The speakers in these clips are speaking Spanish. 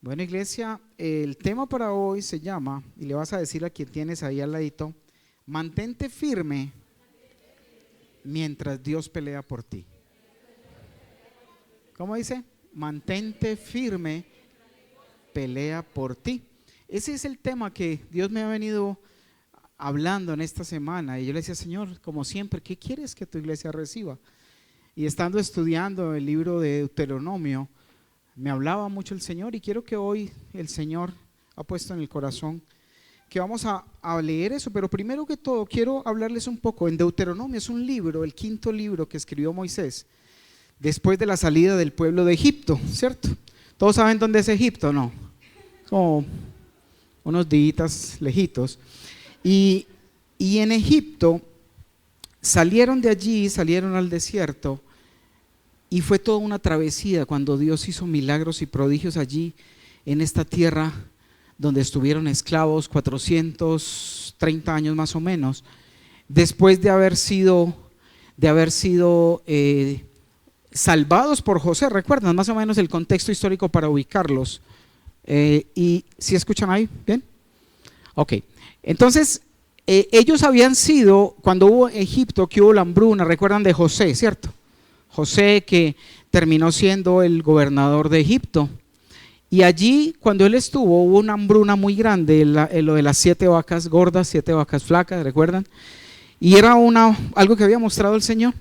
Bueno, iglesia, el tema para hoy se llama, y le vas a decir a quien tienes ahí al ladito, mantente firme mientras Dios pelea por ti. ¿Cómo dice? Mantente firme, pelea por ti. Ese es el tema que Dios me ha venido hablando en esta semana. Y yo le decía, Señor, como siempre, ¿qué quieres que tu iglesia reciba? Y estando estudiando el libro de Deuteronomio, me hablaba mucho el Señor, y quiero que hoy el Señor ha puesto en el corazón que vamos a leer eso. Pero primero que todo quiero hablarles un poco. En Deuteronomio es un libro, el quinto libro que escribió Moisés después de la salida del pueblo de Egipto, ¿cierto? ¿Todos saben dónde es Egipto? No, como unos días lejitos. Y en Egipto salieron de allí, salieron al desierto. Y fue toda una travesía cuando Dios hizo milagros y prodigios allí en esta tierra donde estuvieron esclavos 430 años más o menos, después de haber sido salvados por José. ¿Recuerdan más o menos el contexto histórico para ubicarlos? ¿Y si escuchan ahí? ¿Bien? Ok, entonces ellos habían sido, cuando hubo Egipto, que hubo la hambruna, recuerdan de José, ¿cierto? José, que terminó siendo el gobernador de Egipto, y allí cuando él estuvo hubo una hambruna muy grande, lo de las 7 vacas gordas, 7 vacas flacas, ¿recuerdan? Y era algo que había mostrado el Señor,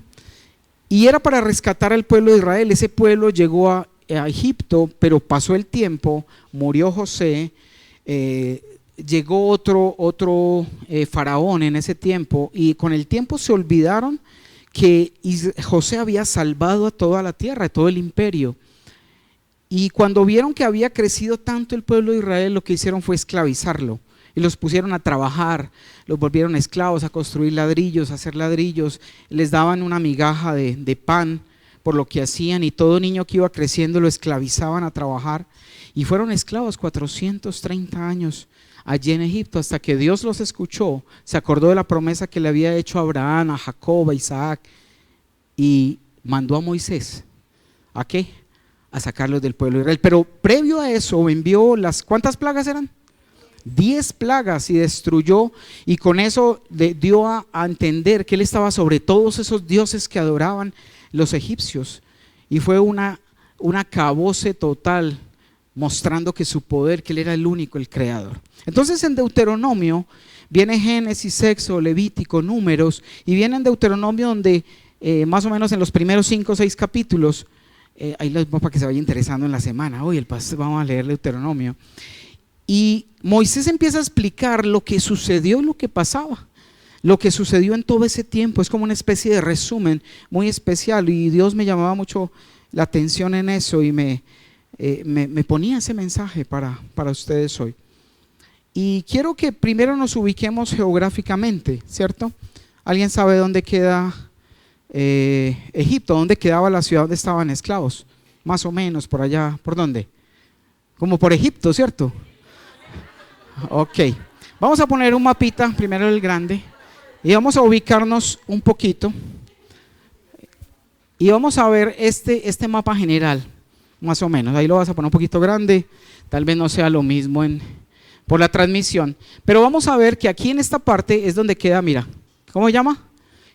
y era para rescatar al pueblo de Israel. Ese pueblo llegó a Egipto, pero pasó el tiempo, murió José, llegó otro faraón en ese tiempo, y con el tiempo se olvidaron que José había salvado a toda la tierra, a todo el imperio. Y cuando vieron que había crecido tanto el pueblo de Israel, lo que hicieron fue esclavizarlo y los pusieron a trabajar, los volvieron esclavos, a construir ladrillos, a hacer ladrillos, les daban una migaja de pan por lo que hacían, y todo niño que iba creciendo lo esclavizaban a trabajar, y fueron esclavos 430 años allí en Egipto, hasta que Dios los escuchó, se acordó de la promesa que le había hecho a Abraham, a Jacob, a Isaac, y mandó a Moisés. ¿A qué? A sacarlos del pueblo de Israel. Pero previo a eso envió ¿cuántas plagas eran? 10 plagas, y destruyó, y con eso dio a entender que él estaba sobre todos esos dioses que adoraban los egipcios, y fue una acabose total, mostrando que su poder, que él era el único, el creador. Entonces en Deuteronomio viene Génesis, Éxodo, Levítico, Números, y viene en Deuteronomio donde más o menos en los primeros 5 o 6 capítulos, ahí les voy para que se vaya interesando en la semana. Hoy vamos a leer Deuteronomio, y Moisés empieza a explicar lo que sucedió, lo que pasaba, lo que sucedió en todo ese tiempo. Es como una especie de resumen muy especial, y Dios me llamaba mucho la atención en eso, y me ponía ese mensaje para ustedes hoy. Y quiero que primero nos ubiquemos geográficamente, ¿cierto? ¿Alguien sabe dónde queda Egipto? ¿Dónde quedaba la ciudad donde estaban esclavos? Más o menos por allá. ¿Por dónde? Como por Egipto, ¿cierto? Ok, vamos a poner un mapita, primero el grande, y vamos a ubicarnos un poquito, y vamos a ver este mapa general, más o menos. Ahí lo vas a poner un poquito grande, tal vez no sea lo mismo por la transmisión, pero vamos a ver que aquí en esta parte es donde queda, mira, ¿cómo se llama?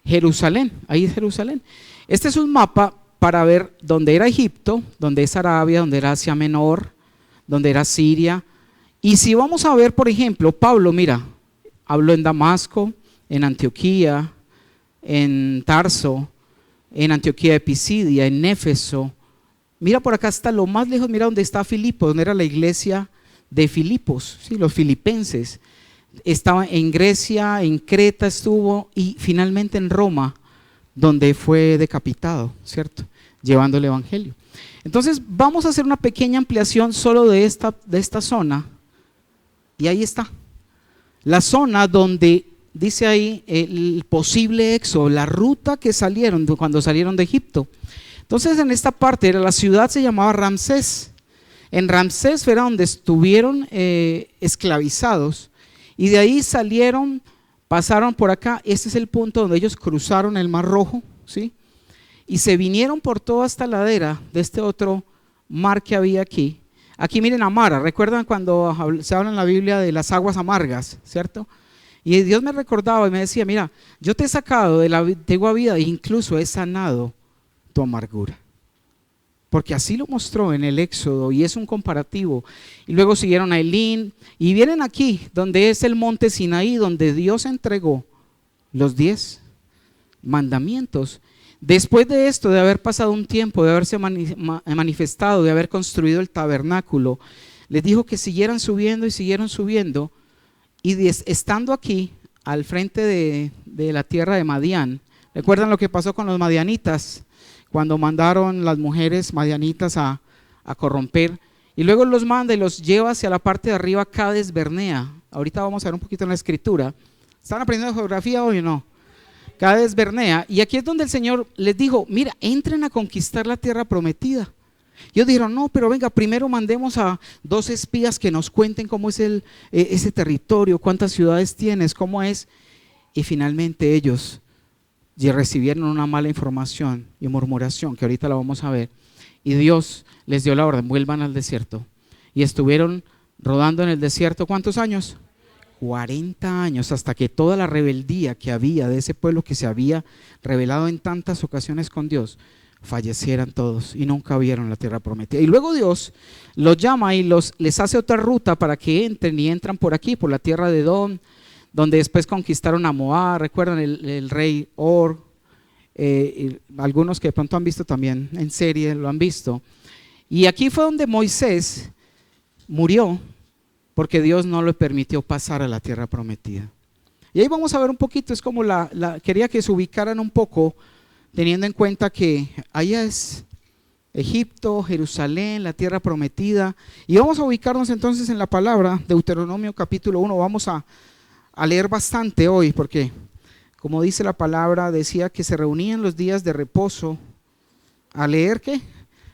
Jerusalén. Ahí es Jerusalén. Este es un mapa para ver dónde era Egipto, dónde es Arabia, dónde era Asia Menor, dónde era Siria. Y si vamos a ver, por ejemplo, Pablo, mira, habló en Damasco, en Antioquía, en Tarso, en Antioquía de Pisidia, en Éfeso. Mira, por acá está lo más lejos, mira dónde está Filipos, donde era la iglesia de Filipos, ¿sí? Los filipenses. Estaba en Grecia, en Creta estuvo, y finalmente en Roma, donde fue decapitado, ¿cierto? Llevando el evangelio. Entonces vamos a hacer una pequeña ampliación solo de esta zona, y ahí está. La zona donde dice ahí el posible éxodo, la ruta que salieron cuando salieron de Egipto. Entonces en esta parte la ciudad se llamaba Ramsés. En Ramsés era donde estuvieron esclavizados, y de ahí salieron, pasaron por acá. Este es el punto donde ellos cruzaron el Mar Rojo, ¿sí? Y se vinieron por toda esta ladera de este otro mar que había aquí, Aquí miren a Mara, ¿recuerdan cuando se habla en la Biblia de las aguas amargas, cierto? Y Dios me recordaba y me decía, mira, yo te he sacado de la antigua vida e incluso he sanado tu amargura. Porque así lo mostró en el Éxodo y es un comparativo. Y luego siguieron a Elín y vienen aquí, donde es el monte Sinaí, donde Dios entregó los 10 mandamientos. Después de esto, de haber pasado un tiempo, de haberse manifestado, de haber construido el tabernáculo, les dijo que siguieran subiendo y siguieron subiendo. Y estando aquí, al frente de la tierra de Madián, ¿recuerdan lo que pasó con los madianitas? Cuando mandaron las mujeres madianitas a corromper, y luego los manda y los lleva hacia la parte de arriba, Cades Bernea. Ahorita vamos a ver un poquito en la escritura. ¿Están aprendiendo geografía hoy o no? Cades Bernea, y aquí es donde el Señor les dijo, mira, entren a conquistar la tierra prometida. Ellos dijeron, no, pero venga, primero mandemos a 2 espías que nos cuenten cómo es ese territorio, cuántas ciudades tienes, cómo es. Y finalmente ellos recibieron una mala información y murmuración, que ahorita la vamos a ver, y Dios les dio la orden, vuelvan al desierto, y estuvieron rodando en el desierto, ¿cuántos años? 40 años, hasta que toda la rebeldía que había de ese pueblo que se había rebelado en tantas ocasiones con Dios, fallecieran todos y nunca vieron la tierra prometida. Y luego Dios los llama y les hace otra ruta para que entren, y entran por aquí, por la tierra de Edom, donde después conquistaron a Moab. Recuerdan el rey Or, algunos que de pronto han visto también en serie, lo han visto. Y aquí fue donde Moisés murió, porque Dios no le permitió pasar a la tierra prometida. Y ahí vamos a ver un poquito, es como quería que se ubicaran un poco, teniendo en cuenta que allá es Egipto, Jerusalén, la tierra prometida. Y vamos a ubicarnos entonces en la palabra, Deuteronomio capítulo 1, vamos a leer bastante hoy, porque como dice la palabra, decía que se reunían los días de reposo a leer ¿qué?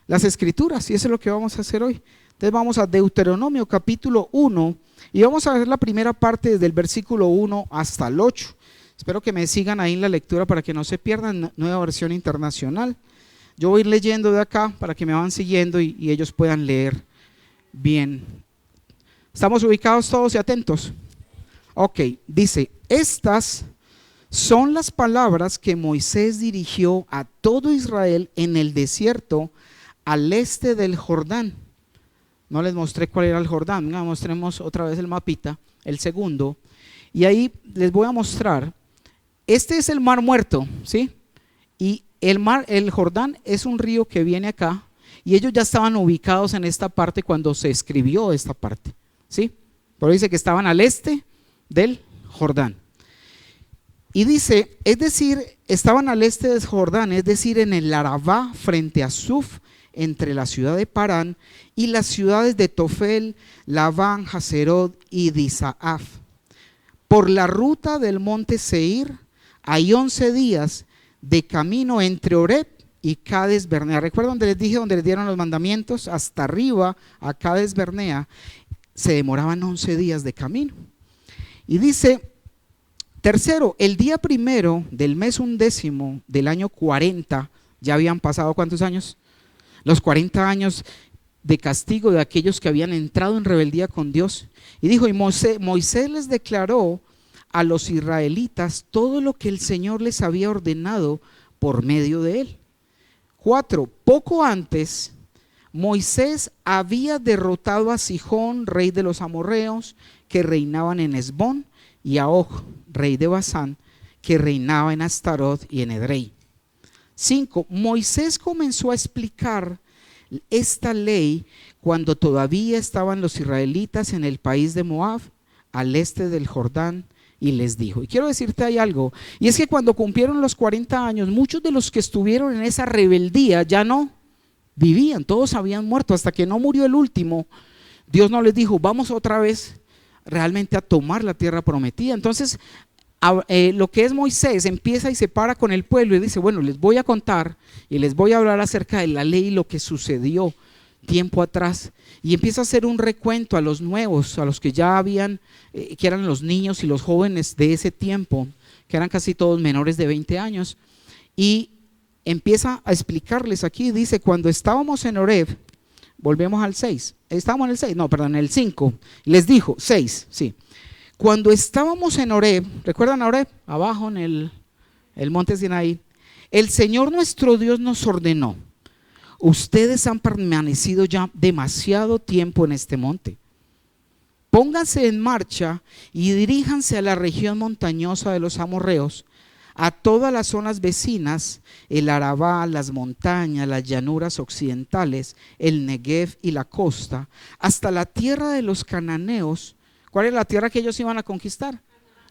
Las escrituras, y eso es lo que vamos a hacer hoy. Entonces vamos a Deuteronomio capítulo 1 y vamos a ver la primera parte desde el versículo 1 hasta el 8. Espero que me sigan ahí en la lectura para que no se pierdan, nueva versión internacional. Yo voy a ir leyendo de acá para que me van siguiendo y ellos puedan leer bien. ¿Estamos ubicados todos y atentos? Ok, dice, estas son las palabras que Moisés dirigió a todo Israel en el desierto al este del Jordán. No les mostré cuál era el Jordán, mostremos otra vez el mapita, el segundo, y ahí les voy a mostrar, este es el Mar Muerto, ¿sí? Y el Jordán es un río que viene acá, y ellos ya estaban ubicados en esta parte cuando se escribió esta parte, ¿sí? Pero dice que estaban al este del Jordán. Y dice, es decir, estaban al este del Jordán, es decir, en el Arabá frente a Suf, entre la ciudad de Parán y las ciudades de Tofel, Labán, Haserot y Disaaf. Por la ruta del monte Seir hay 11 días de camino entre Oreb y Cades Bernea. ¿Recuerdan donde les dije, donde les dieron los mandamientos? Hasta arriba a Cades Bernea se demoraban 11 días de camino. Y dice, tercero, el día primero del mes 11 del año 40, ya habían pasado ¿cuántos años? Los 40 años de castigo de aquellos que habían entrado en rebeldía con Dios. Y dijo, y Moisés les declaró a los israelitas todo lo que el Señor les había ordenado por medio de él. 4, poco antes, Moisés había derrotado a Sihón, rey de los amorreos, que reinaban en Hesbón, y a Og, rey de Basán, que reinaba en Astarot y en Edrei. 5, Moisés comenzó a explicar esta ley cuando todavía estaban los israelitas en el país de Moab, al este del Jordán, y les dijo, y quiero decirte hay algo, y es que cuando cumplieron los 40 años, muchos de los que estuvieron en esa rebeldía ya no vivían, todos habían muerto, hasta que no murió el último. Dios no les dijo, vamos otra vez realmente a tomar la tierra prometida. Entonces lo que es Moisés empieza y se para con el pueblo y dice, bueno, les voy a contar y les voy a hablar acerca de la ley y lo que sucedió tiempo atrás, y empieza a hacer un recuento a los nuevos, a los que ya habían, que eran los niños y los jóvenes de ese tiempo, que eran casi todos menores de 20 años, y empieza a explicarles aquí, dice, cuando estábamos en Oreb, volvemos al 6, estábamos en el 6, no, perdón, en el 5, les dijo, 6, sí. Cuando estábamos en Horeb, ¿recuerdan a Horeb? Abajo en el monte Sinaí, el Señor nuestro Dios nos ordenó: ustedes han permanecido ya demasiado tiempo en este monte. Pónganse en marcha y diríjanse a la región montañosa de los amorreos, a todas las zonas vecinas, el Arabá, las montañas, las llanuras occidentales, el Negev y la costa, hasta la tierra de los cananeos. ¿Cuál es la tierra que ellos iban a conquistar?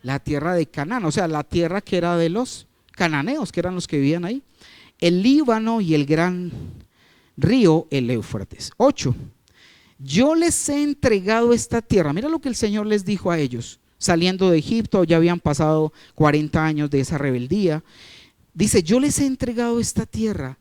La tierra de Canaán, o sea, la tierra que era de los cananeos, que eran los que vivían ahí. El Líbano y el gran río, el Éufrates. 8. Yo les he entregado esta tierra. Mira lo que el Señor les dijo a ellos, saliendo de Egipto. Ya habían pasado 40 años de esa rebeldía. Dice: yo les he entregado esta tierra.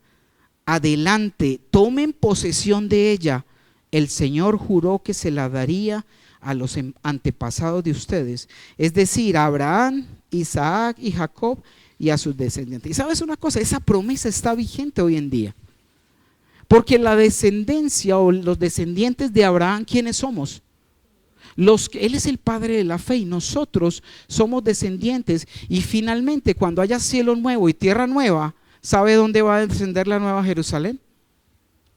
Adelante, tomen posesión de ella. El Señor juró que se la daría a los antepasados de ustedes, es decir, a Abraham, Isaac y Jacob, y a sus descendientes. Y sabes una cosa, esa promesa está vigente hoy en día, porque la descendencia o los descendientes de Abraham, ¿quiénes somos? Él es el padre de la fe y nosotros somos descendientes. Y finalmente, cuando haya cielo nuevo y tierra nueva, ¿sabe dónde va a descender la nueva Jerusalén?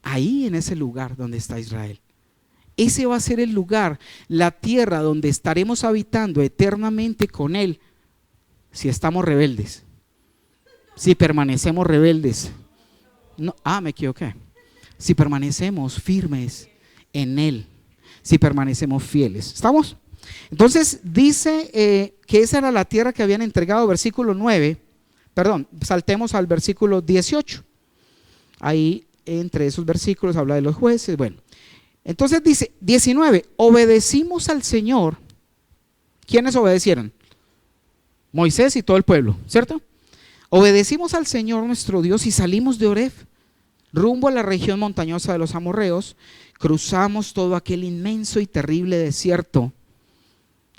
Ahí, en ese lugar donde está Israel. Ese va a ser el lugar, la tierra donde estaremos habitando eternamente con Él, si estamos rebeldes, si permanecemos rebeldes. No, me equivoqué. Si permanecemos firmes en Él, si permanecemos fieles. ¿Estamos? Entonces dice que esa era la tierra que habían entregado, versículo 9, perdón, saltemos al versículo 18. Ahí entre esos versículos habla de los jueces. Bueno, entonces dice 19, obedecimos al Señor. ¿Quiénes obedecieron? Moisés y todo el pueblo, ¿cierto? Obedecimos al Señor nuestro Dios y salimos de Horeb rumbo a la región montañosa de los amorreos. Cruzamos todo aquel inmenso y terrible desierto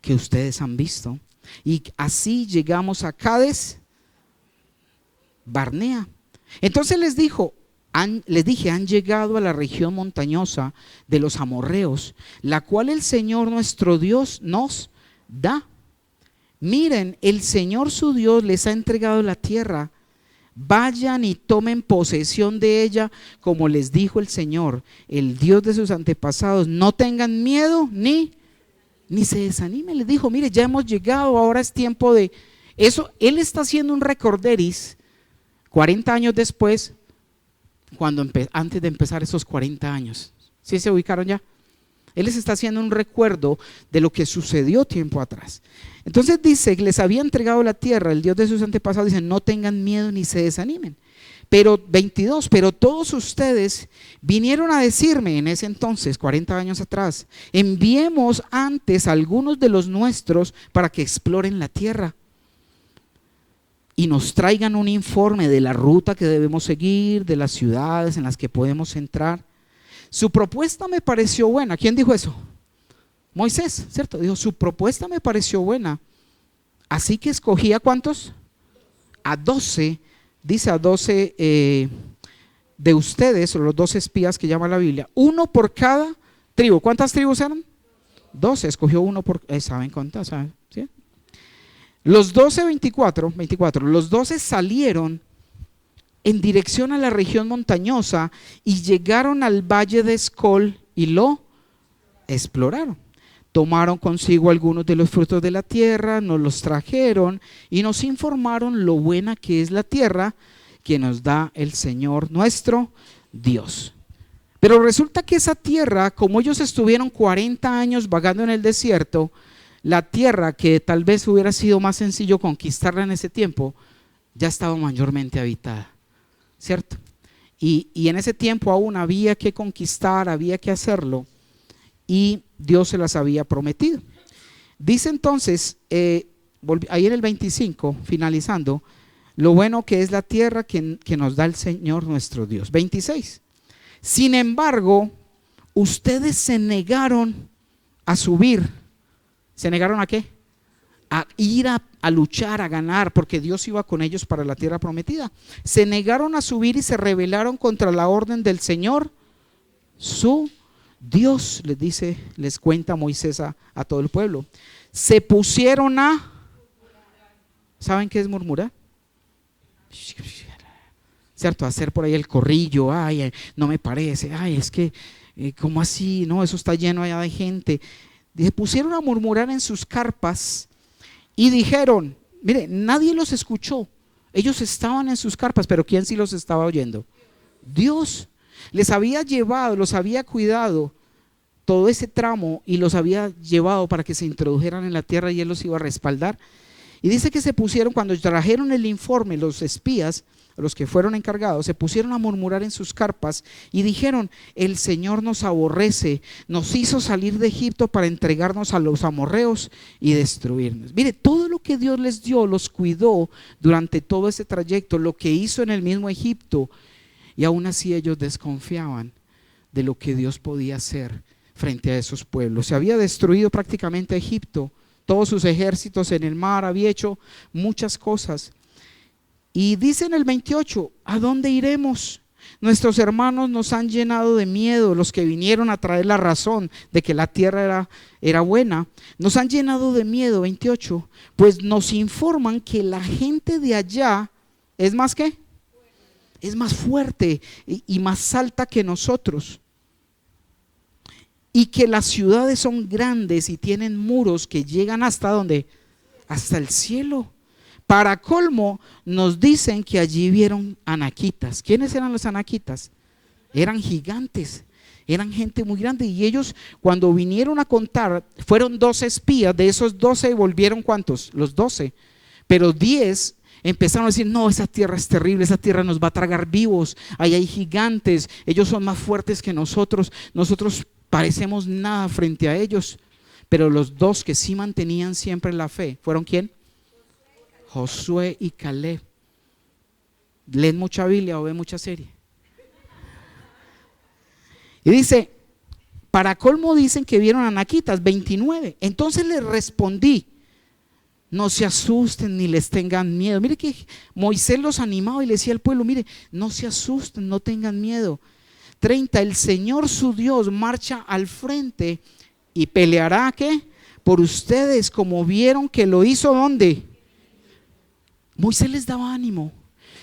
que ustedes han visto, y así llegamos a Cades Barnea. Entonces les dije, han llegado a la región montañosa de los amorreos, la cual el Señor nuestro Dios nos da. Miren, el Señor su Dios les ha entregado la tierra. Vayan y tomen posesión de ella, como les dijo el Señor, el Dios de sus antepasados. No tengan miedo ni se desanimen. Les dijo: mire, ya hemos llegado, ahora es tiempo de eso. Él está haciendo un recorderis 40 años después, antes de empezar esos 40 años. ¿Sí se ubicaron ya? Él les está haciendo un recuerdo de lo que sucedió tiempo atrás. Entonces dice que les había entregado la tierra, el Dios de sus antepasados. Dice: no tengan miedo ni se desanimen. Pero 22, pero todos ustedes vinieron a decirme en ese entonces, 40 años atrás: enviemos antes a algunos de los nuestros para que exploren la tierra y nos traigan un informe de la ruta que debemos seguir, de las ciudades en las que podemos entrar. Su propuesta me pareció buena. ¿Quién dijo eso? Moisés, ¿cierto? Dijo: su propuesta me pareció buena. Así que escogí ¿a cuántos? A 12, dice a 12 de ustedes, o los 12 espías que llama la Biblia, uno por cada tribu. ¿Cuántas tribus eran? 12, escogió uno por, ¿saben cuántas? ¿Saben? ¿Sí? Los 12, 24, los 12 salieron en dirección a la región montañosa y llegaron al valle de Escol y lo exploraron. Tomaron consigo algunos de los frutos de la tierra, nos los trajeron y nos informaron lo buena que es la tierra que nos da el Señor nuestro Dios. Pero resulta que esa tierra, como ellos estuvieron 40 años vagando en el desierto, la tierra que tal vez hubiera sido más sencillo conquistarla en ese tiempo, ya estaba mayormente habitada, ¿cierto? Y en ese tiempo aún había que conquistar, había que hacerlo, y Dios se las había prometido. Dice entonces, ahí en el 25, finalizando, lo bueno que es la tierra que nos da el Señor nuestro Dios. 26. Sin embargo, ustedes se negaron a subir. ¿Se negaron a qué? A ir a luchar, a ganar, porque Dios iba con ellos para la tierra prometida. Se negaron a subir y se rebelaron contra la orden del Señor, su Dios les dice, les cuenta Moisés a todo el pueblo, se pusieron a, ¿saben qué es murmurar? ¿Cierto? Hacer por ahí el corrillo, ay, no me parece, ay, es que, ¿cómo así? No, eso está lleno allá de gente. Se pusieron a murmurar en sus carpas y dijeron, mire, nadie los escuchó, ellos estaban en sus carpas, pero ¿quién sí los estaba oyendo? Dios. Les había llevado, los había cuidado todo ese tramo y los había llevado para que se introdujeran en la tierra y Él los iba a respaldar. Y dice que se pusieron, cuando trajeron el informe, los espías, los que fueron encargados, se pusieron a murmurar en sus carpas y dijeron, el Señor nos aborrece, nos hizo salir de Egipto para entregarnos a los amorreos y destruirnos. Mire, todo lo que Dios les dio, los cuidó durante todo ese trayecto, lo que hizo en el mismo Egipto, y aún así ellos desconfiaban de lo que Dios podía hacer frente a esos pueblos. Se había destruido prácticamente Egipto, todos sus ejércitos en el mar, había hecho muchas cosas. Y dice en el 28, ¿a dónde iremos? Nuestros hermanos nos han llenado de miedo, los que vinieron a traer la razón de que la tierra era buena, nos han llenado de miedo, 28, pues nos informan que la gente de allá es más ¿qué? Es más fuerte y más alta que nosotros, y que las ciudades son grandes y tienen muros que llegan hasta ¿dónde? Hasta el cielo. Para colmo nos dicen que allí vieron anaquitas. ¿Quiénes eran los anaquitas? Eran gigantes, eran gente muy grande, y ellos cuando vinieron a contar, fueron 12 espías, de esos 12 volvieron ¿cuántos? Los 12, pero 10 empezaron a decir, no, esa tierra es terrible, esa tierra nos va a tragar vivos, ahí hay gigantes, ellos son más fuertes que nosotros parecemos nada frente a ellos. Pero los dos que sí mantenían siempre la fe, ¿fueron quién? Josué y Caleb. ¿Leen mucha Biblia o ven mucha serie? Y dice, para colmo dicen que vieron anaquitas, 29. Entonces les respondí, no se asusten ni les tengan miedo. Mire que Moisés los animaba y le decía al pueblo, mire, no se asusten, no tengan miedo. 30, el Señor su Dios marcha al frente y peleará ¿qué? Por ustedes, como vieron que lo hizo. ¿Dónde? Moisés les daba ánimo,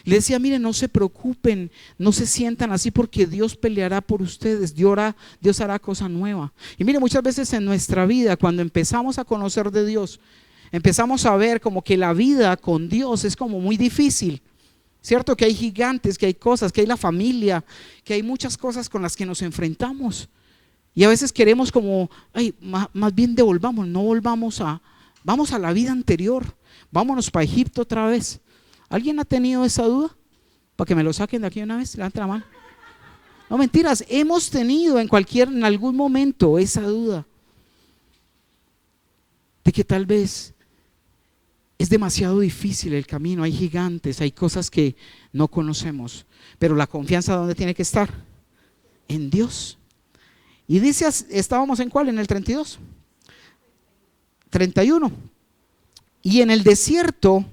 le decía, mire, no se preocupen, no se sientan así, porque Dios peleará por ustedes, Dios hará cosa nueva. Y mire, muchas veces en nuestra vida, cuando empezamos a conocer de Dios, empezamos a ver como que la vida con Dios es como muy difícil, ¿cierto? Que hay gigantes, que hay cosas, que hay la familia, que hay muchas cosas con las que nos enfrentamos. Y a veces queremos como, ay, más bien devolvamos, no volvamos vamos a la vida anterior, vámonos para Egipto otra vez. ¿Alguien ha tenido esa duda? Para que me lo saquen de aquí una vez, levanta la mano. No, mentiras, hemos tenido en algún momento esa duda de que tal vez es demasiado difícil el camino, hay gigantes, hay cosas que no conocemos, pero la confianza ¿dónde tiene que estar? En Dios. Y dice, ¿estábamos en cuál? En el 32, 31. Y en el desierto,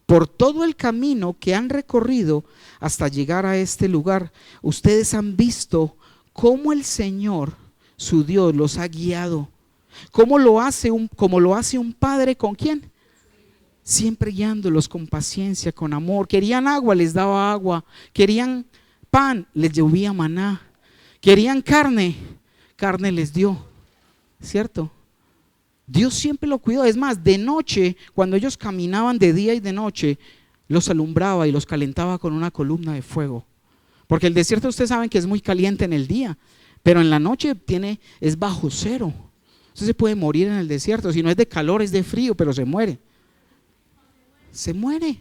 por todo el camino que han recorrido hasta llegar a este lugar, ustedes han visto cómo el Señor, su Dios, los ha guiado. Como lo hace un padre, ¿con quién? Siempre guiándolos con paciencia, con amor. Querían agua, les daba agua. Querían pan, les llovía maná. Querían carne les dio, ¿cierto? Dios siempre lo cuidó. Es más, de noche, cuando ellos caminaban de día y de noche, los alumbraba y los calentaba con una columna de fuego. Porque el desierto, ustedes saben que es muy caliente en el día, pero en la noche es bajo cero. Usted se puede morir en el desierto, si no es de calor, es de frío, pero se muere. Se muere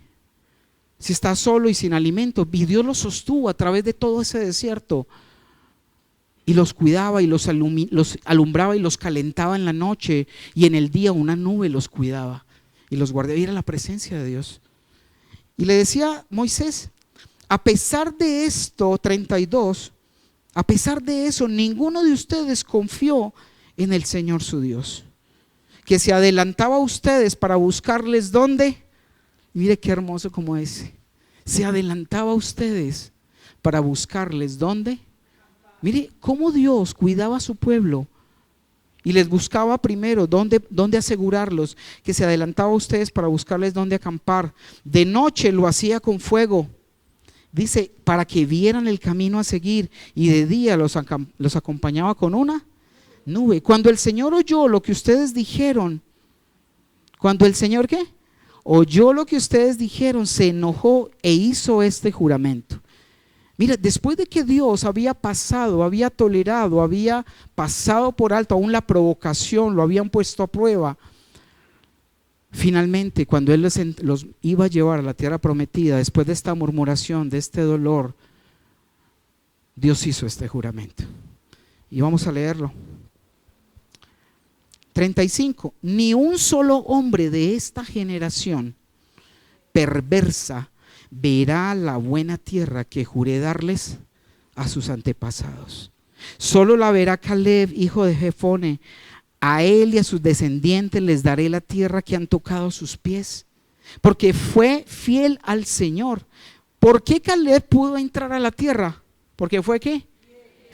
si está solo y sin alimento. Y Dios los sostuvo a través de todo ese desierto y los cuidaba y los alumbraba y los calentaba en la noche, y en el día una nube los cuidaba y los guardaba. Y era la presencia de Dios. Y le decía Moisés, a pesar de esto, 32, a pesar de eso, ninguno de ustedes confió en el Señor su Dios, que se adelantaba a ustedes para buscarles. ¿Dónde? Mire qué hermoso como ese. Se adelantaba a ustedes para buscarles. ¿Dónde? Mire cómo Dios cuidaba a su pueblo y les buscaba primero dónde asegurarlos, que se adelantaba a ustedes para buscarles dónde acampar. De noche lo hacía con fuego, dice, para que vieran el camino a seguir, y de día los acompañaba con una nube. Cuando el Señor oyó lo que ustedes dijeron, cuando el Señor ¿qué? Oyó lo que ustedes dijeron, se enojó e hizo este juramento. Mira, después de que Dios había pasado, había tolerado, había pasado por alto aún la provocación, lo habían puesto a prueba, finalmente cuando Él los iba a llevar a la tierra prometida, después de esta murmuración, de este dolor, Dios hizo este juramento. Y vamos a leerlo. 35. Ni un solo hombre de esta generación perversa verá la buena tierra que juré darles a sus antepasados. Solo la verá Caleb, hijo de Jefone. A él y a sus descendientes les daré la tierra que han tocado sus pies, porque fue fiel al Señor. ¿Por qué Caleb pudo entrar a la tierra? Porque fue ¿qué?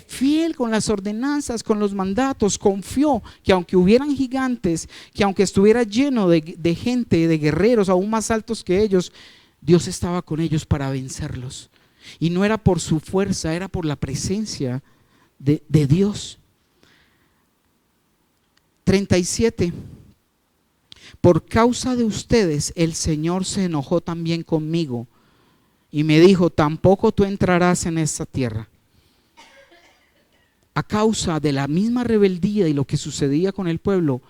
Fiel con las ordenanzas, con los mandatos. Confió que aunque hubieran gigantes, que aunque estuviera lleno de gente, de guerreros aún más altos que ellos, Dios estaba con ellos para vencerlos. Y no era por su fuerza, era por la presencia de Dios. 37. Por causa de ustedes el Señor se enojó también conmigo y me dijo, tampoco tú entrarás en esta tierra. A causa de la misma rebeldía y lo que sucedía con el pueblo,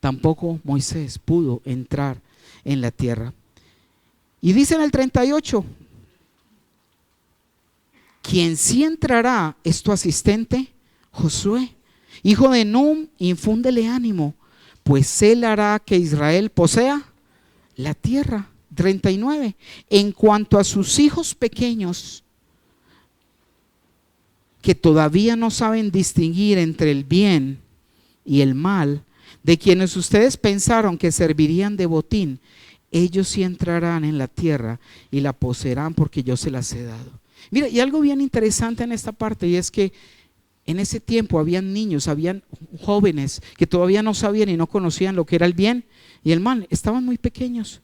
tampoco Moisés pudo entrar en la tierra. Y dice en el 38, quien sí entrará es tu asistente Josué, hijo de Num, infúndele ánimo, pues él hará que Israel posea la tierra. 39. En cuanto a sus hijos pequeños, que todavía no saben distinguir entre el bien y el mal, de quienes ustedes pensaron que servirían de botín, ellos sí entrarán en la tierra y la poseerán porque yo se las he dado. Mira, y algo bien interesante en esta parte, y es que en ese tiempo habían niños, habían jóvenes que todavía no sabían y no conocían lo que era el bien y el mal, estaban muy pequeños.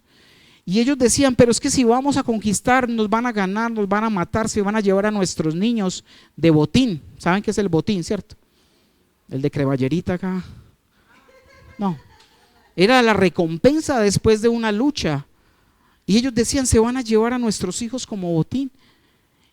Y ellos decían, pero es que si vamos a conquistar, nos van a ganar, nos van a matar, se van a llevar a nuestros niños de botín. ¿Saben qué es el botín, cierto? El de cremallerita acá. No, era la recompensa después de una lucha. Y ellos decían, se van a llevar a nuestros hijos como botín.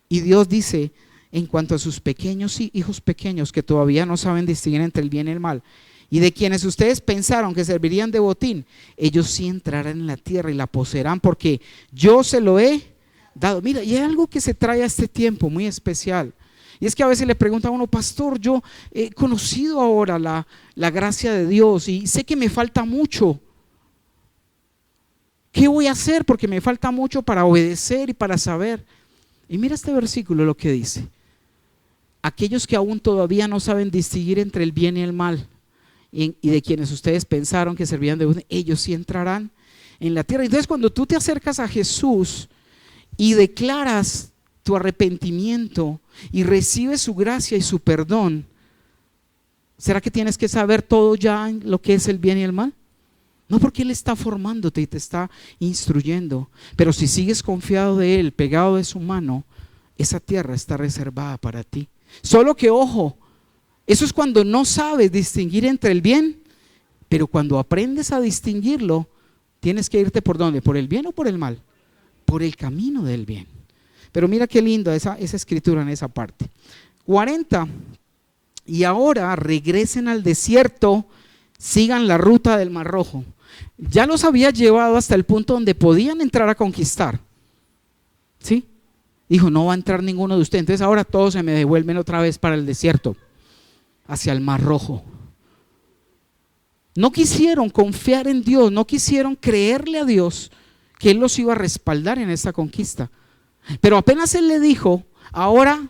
Y Dios dice, en cuanto a sus pequeños hijos pequeños que todavía no saben distinguir entre el bien y el mal, y de quienes ustedes pensaron que servirían de botín, ellos sí entrarán en la tierra y la poseerán porque yo se lo he dado. Mira, y hay algo que se trae a este tiempo muy especial. Y es que a veces le pregunta a uno, pastor, yo he conocido ahora la gracia de Dios y sé que me falta mucho. ¿Qué voy a hacer? Porque me falta mucho para obedecer y para saber. Y mira este versículo lo que dice. Aquellos que aún todavía no saben distinguir entre el bien y el mal, y de quienes ustedes pensaron que servían de botín, ellos sí entrarán en la tierra. Entonces cuando tú te acercas a Jesús y declaras tu arrepentimiento y recibes su gracia y su perdón, ¿será que tienes que saber todo ya en lo que es el bien y el mal? No, porque Él está formándote y te está instruyendo, pero si sigues confiado de Él, pegado de su mano, esa tierra está reservada para ti. Solo que ojo, eso es cuando no sabes distinguir entre el bien, pero cuando aprendes a distinguirlo, tienes que irte ¿por dónde? ¿Por el bien o por el mal? Por el camino del bien. Pero mira qué lindo esa escritura en esa parte. 40. Y ahora regresen al desierto, sigan la ruta del Mar Rojo. Ya los había llevado hasta el punto donde podían entrar a conquistar. ¿Sí? Dijo, no va a entrar ninguno de ustedes. Entonces ahora todos se me devuelven otra vez para el desierto, hacia el Mar Rojo. No quisieron confiar en Dios, no quisieron creerle a Dios que Él los iba a respaldar en esta conquista. Pero apenas Él le dijo, ahora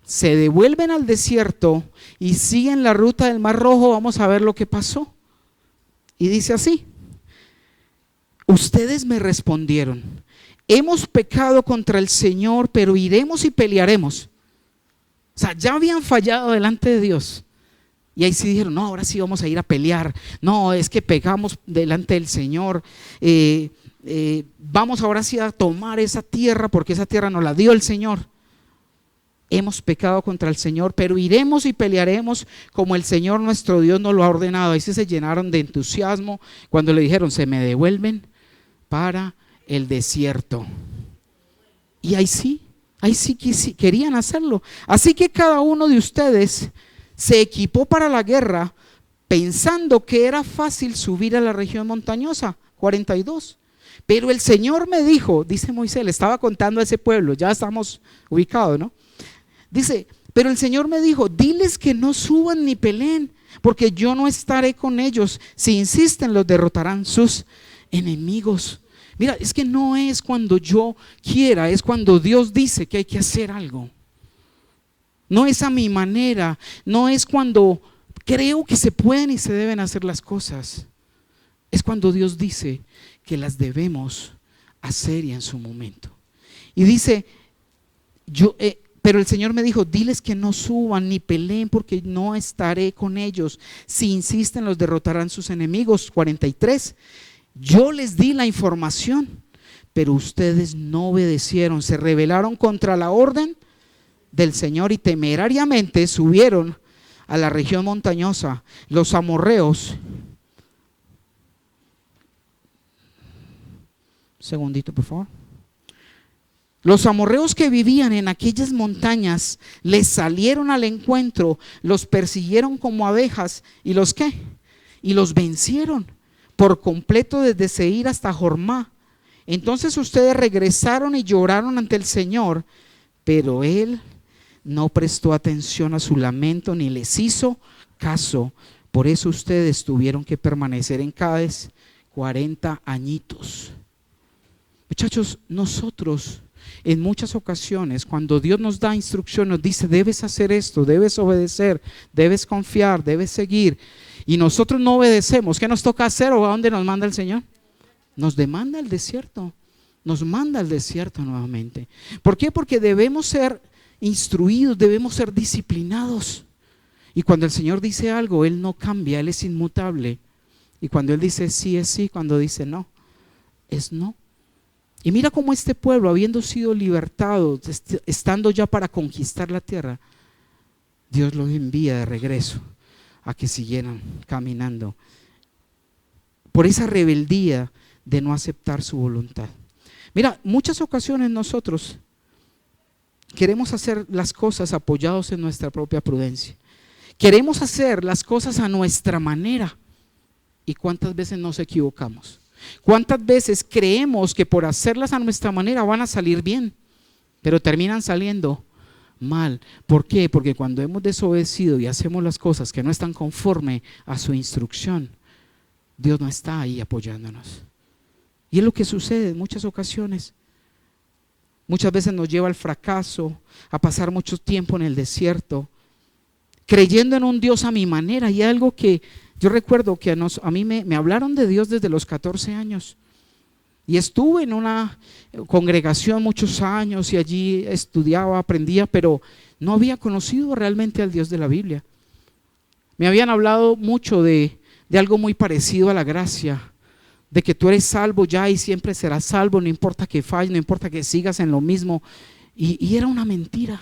se devuelven al desierto y siguen la ruta del Mar Rojo, vamos a ver lo que pasó. Y dice así: ustedes me respondieron, hemos pecado contra el Señor, pero iremos y pelearemos. O sea, ya habían fallado delante de Dios. Y ahí sí dijeron, no, ahora sí vamos a ir a pelear. No, es que pegamos delante del Señor. Vamos ahora sí a tomar esa tierra, porque esa tierra nos la dio el Señor. Hemos pecado contra el Señor, pero iremos y pelearemos como el Señor nuestro Dios nos lo ha ordenado. Ahí sí se llenaron de entusiasmo cuando le dijeron, se me devuelven para el desierto. Y ahí sí querían hacerlo. Así que cada uno de ustedes se equipó para la guerra pensando que era fácil subir a la región montañosa. 42. Pero el Señor me dijo, dice Moisés, le estaba contando a ese pueblo, ya estamos ubicados, ¿no? Dice, pero el Señor me dijo, diles que no suban ni peleen, porque yo no estaré con ellos. Si insisten, los derrotarán sus enemigos. Mira, es que no es cuando yo quiera, es cuando Dios dice que hay que hacer algo. No es a mi manera, no es cuando creo que se pueden y se deben hacer las cosas. Es cuando Dios dice que las debemos hacer y en su momento. Y dice, pero el Señor me dijo, diles que no suban ni peleen, porque no estaré con ellos. Si insisten, los derrotarán sus enemigos. 43. Yo les di la información, pero ustedes no obedecieron, se rebelaron contra la orden del Señor y temerariamente subieron a la región montañosa. Los amorreos, un segundito por favor. Los amorreos que vivían en aquellas montañas les salieron al encuentro, los persiguieron como abejas y los ¿qué? Y los vencieron por completo desde Seir hasta Jormá. Entonces ustedes regresaron y lloraron ante el Señor, pero Él no prestó atención a su lamento ni les hizo caso. Por eso ustedes tuvieron que permanecer en Cádiz 40 añitos. Muchachos, nosotros en muchas ocasiones cuando Dios nos da instrucción, nos dice debes hacer esto, debes obedecer, debes confiar, debes seguir, y nosotros no obedecemos. ¿Qué nos toca hacer o a dónde nos manda el Señor? Nos demanda al desierto, nos manda al desierto nuevamente. ¿Por qué? Porque debemos ser instruidos, debemos ser disciplinados. Y cuando el Señor dice algo, Él no cambia, Él es inmutable. Y cuando Él dice sí es sí, cuando dice no, es no. Y mira cómo este pueblo, habiendo sido libertado, estando ya para conquistar la tierra, Dios los envía de regreso a que siguieran caminando por esa rebeldía de no aceptar su voluntad. Mira, muchas ocasiones nosotros queremos hacer las cosas apoyados en nuestra propia prudencia. Queremos hacer las cosas a nuestra manera. ¿Y cuántas veces nos equivocamos? ¿Cuántas veces creemos que por hacerlas a nuestra manera van a salir bien, pero terminan saliendo mal? ¿Por qué? Porque cuando hemos desobedecido y hacemos las cosas que no están conforme a su instrucción, Dios no está ahí apoyándonos. Y es lo que sucede en muchas ocasiones. Muchas veces nos lleva al fracaso, a pasar mucho tiempo en el desierto, creyendo en un Dios a mi manera. Y algo que yo recuerdo que a mí me hablaron de Dios desde los 14 años. Y estuve en una congregación muchos años y allí estudiaba, aprendía, pero no había conocido realmente al Dios de la Biblia. Me habían hablado mucho de algo muy parecido a la gracia, de que tú eres salvo ya y siempre serás salvo, no importa que falles, no importa que sigas en lo mismo. Y era una mentira.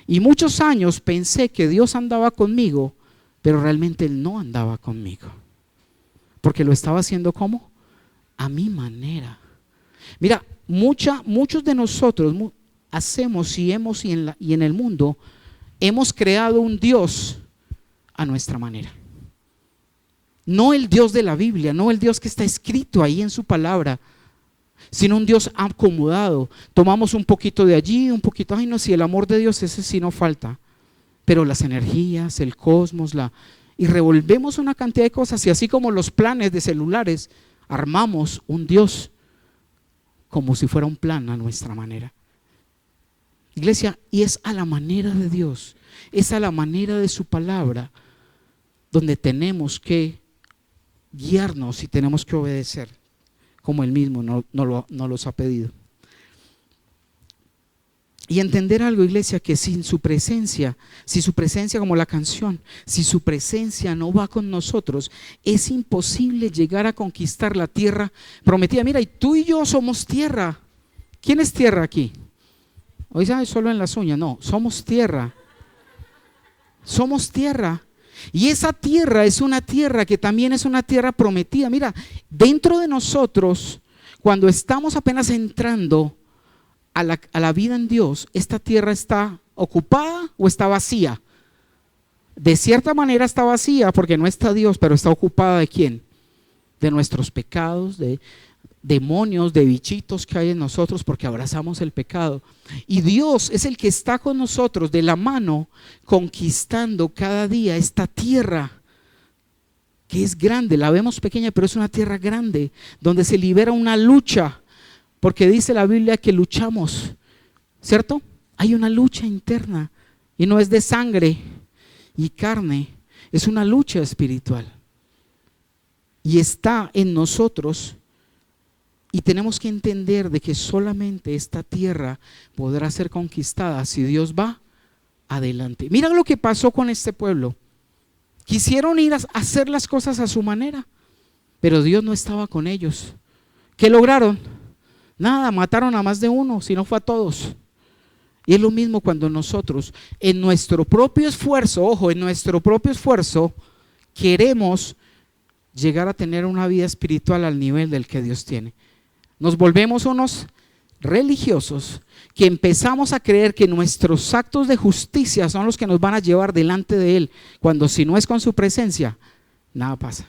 Y muchos años pensé que Dios andaba conmigo, pero realmente Él no andaba conmigo, porque lo estaba haciendo ¿cómo? A mi manera. Mira, muchos de nosotros hacemos y en el mundo hemos creado un Dios a nuestra manera. No el Dios de la Biblia, no el Dios que está escrito ahí en su palabra, sino un Dios acomodado. Tomamos un poquito de allí, un poquito, ay no, si el amor de Dios ese sí no falta, pero las energías, el cosmos, y revolvemos una cantidad de cosas, y así como los planes de celulares, armamos un Dios como si fuera un plan a nuestra manera. Iglesia, y es a la manera de Dios, es a la manera de su palabra donde tenemos que guiarnos y tenemos que obedecer como Él mismo nos los ha pedido. Y entender algo, iglesia, que sin su presencia, si su presencia como la canción, si su presencia no va con nosotros, es imposible llegar a conquistar la tierra prometida. Mira, y tú y yo somos tierra. ¿Quién es tierra aquí? Hoy sabes, solo en las uñas. No, somos tierra. Somos tierra. Y esa tierra es una tierra que también es una tierra prometida. Mira, dentro de nosotros, cuando estamos apenas entrando a la vida en Dios, esta tierra está ocupada o está vacía. De cierta manera está vacía porque no está Dios, pero está ocupada ¿de quién? De nuestros pecados, de demonios, de bichitos que hay en nosotros porque abrazamos el pecado. Y Dios es el que está con nosotros de la mano, conquistando cada día esta tierra que es grande. La vemos pequeña, pero es una tierra grande donde se libera una lucha. Porque dice la Biblia que luchamos, ¿cierto? Hay una lucha interna y no es de sangre y carne, es una lucha espiritual. Y está en nosotros y tenemos que entender de que solamente esta tierra podrá ser conquistada si Dios va adelante. Mira lo que pasó con este pueblo. Quisieron ir a hacer las cosas a su manera, pero Dios no estaba con ellos. ¿Qué lograron? Nada, mataron a más de uno, si no fue a todos. Y es lo mismo cuando nosotros, en nuestro propio esfuerzo, ojo, en nuestro propio esfuerzo, queremos llegar a tener una vida espiritual al nivel del que Dios tiene. Nos volvemos unos religiosos que empezamos a creer que nuestros actos de justicia son los que nos van a llevar delante de Él, cuando si no es con su presencia, nada pasa.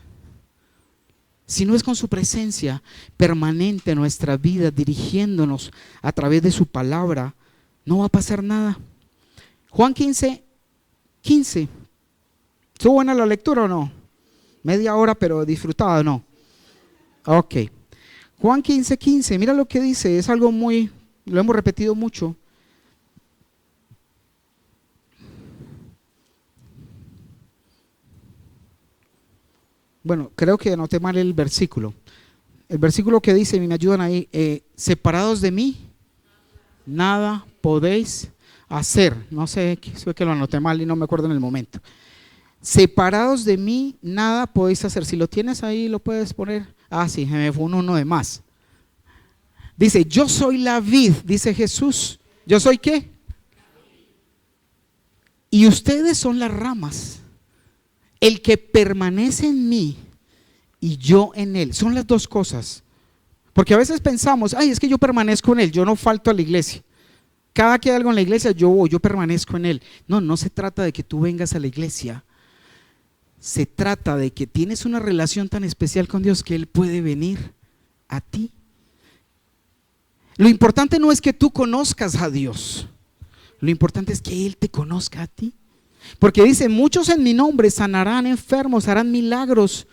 Si no es con su presencia permanente en nuestra vida, dirigiéndonos a través de su palabra, no va a pasar nada. Juan 15:15. ¿Estuvo buena la lectura o no? Media hora, pero disfrutada o no. Ok. Juan 15:15, mira lo que dice, es algo muy, lo hemos repetido mucho. Bueno, creo que anoté mal el versículo. El versículo que dice, me ayudan ahí, separados de mí, nada podéis hacer. No sé, fue que lo anoté mal y no me acuerdo en el momento. Separados de mí, nada podéis hacer. Si lo tienes ahí, lo puedes poner. Ah, sí, me fue uno de más. Dice, yo soy la vid, dice Jesús. ¿Yo soy qué? Y ustedes son las ramas. El que permanece en mí y yo en él, son las dos cosas. Porque a veces pensamos, ay, es que yo permanezco en él, yo no falto a la iglesia. Cada que hay algo en la iglesia, yo voy, yo permanezco en él. No, no se trata de que tú vengas a la iglesia. Se trata de que tienes una relación tan especial con Dios que Él puede venir a ti. Lo importante no es que tú conozcas a Dios, lo importante es que Él te conozca a ti. Porque dice, muchos en mi nombre sanarán enfermos, harán milagros,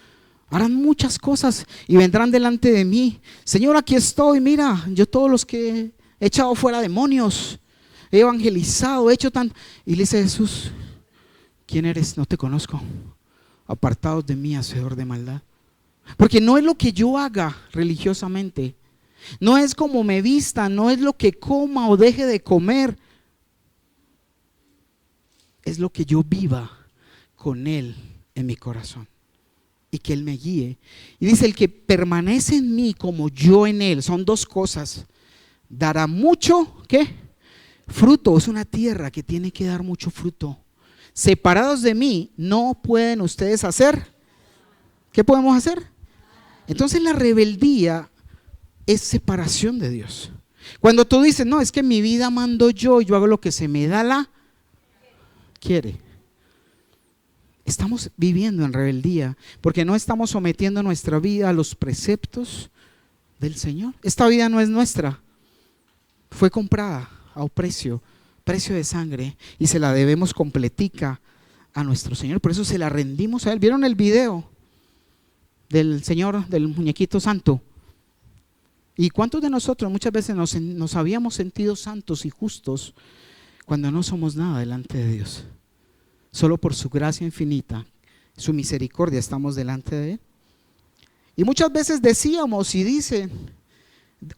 harán muchas cosas y vendrán delante de mí. Señor, aquí estoy, mira, yo todos los que he echado fuera demonios, he evangelizado, he hecho tanto. Y le dice Jesús, ¿quién eres? No te conozco. Apartados de mí, hacedor de maldad. Porque no es lo que yo haga religiosamente, no es como me vista, no es lo que coma o deje de comer, es lo que yo viva con Él en mi corazón y que Él me guíe. Y dice, el que permanece en mí como yo en Él, son dos cosas, dará mucho, ¿qué? Fruto. Es una tierra que tiene que dar mucho fruto. Separados de mí no pueden ustedes hacer. ¿Qué podemos hacer? Entonces la rebeldía es separación de Dios. Cuando tú dices, no, es que mi vida mando yo hago lo que se me da la quiere. Estamos viviendo en rebeldía porque no estamos sometiendo nuestra vida a los preceptos del Señor. Esta vida no es nuestra, fue comprada a un precio de sangre y se la debemos completica a nuestro Señor. Por eso se la rendimos a Él. ¿Vieron el video del Señor, del muñequito santo? ¿Y cuántos de nosotros muchas veces nos habíamos sentido santos y justos cuando no somos nada delante de Dios? Solo por su gracia infinita, su misericordia estamos delante de Él. Y muchas veces decíamos y dicen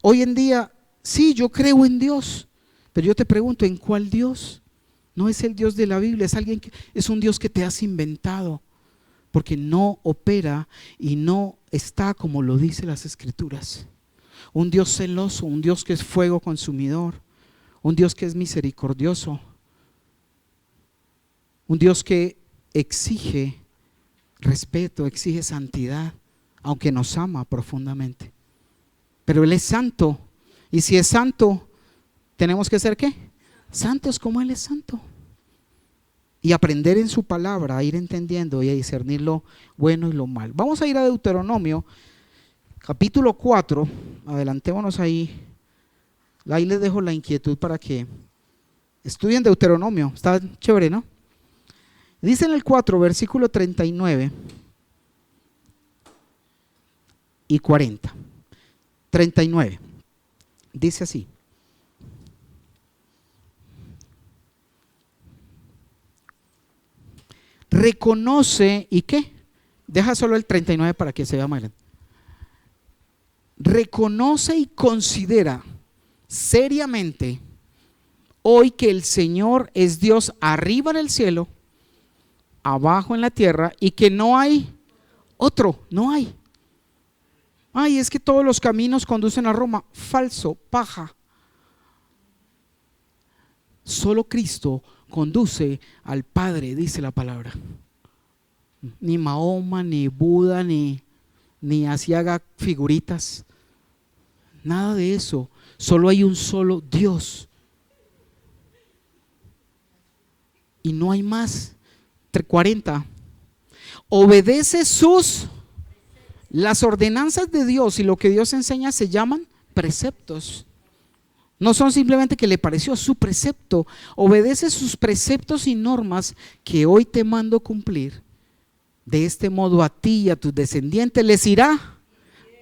hoy en día, sí, yo creo en Dios, Pero yo te pregunto, ¿en cuál Dios? No es el Dios de la Biblia, es un Dios que te has inventado, porque no opera y no está como lo dice las Escrituras. Un Dios celoso, un Dios que es fuego consumidor, un Dios que es misericordioso, un Dios que exige respeto, exige santidad, aunque nos ama profundamente. Pero Él es santo, y si es santo, tenemos que ser ¿qué? Santos como Él es santo. Y aprender en su palabra, a ir entendiendo y a discernir lo bueno y lo malo. Vamos a ir a Deuteronomio, capítulo 4, adelantémonos ahí. Ahí les dejo la inquietud para que estudien Deuteronomio, está chévere, ¿no? Dice en el 4, versículo 39 y 40. 39, dice así: reconoce, ¿y qué? Deja solo el 39 para que se vea más grande. Reconoce y considera seriamente hoy que el Señor es Dios arriba en el cielo, abajo en la tierra, y que no hay otro, no hay. Ay, es que todos los caminos conducen a Roma. Falso, paja. Solo Cristo conduce al Padre, dice la palabra. Ni Mahoma, ni Buda, ni así haga figuritas. Nada de eso. Solo hay un solo Dios. Y no hay más. 40. Obedece las ordenanzas de Dios y lo que Dios enseña se llaman preceptos. No son simplemente que le pareció su precepto. Obedece sus preceptos y normas que hoy te mando cumplir. De este modo a ti y a tus descendientes les irá.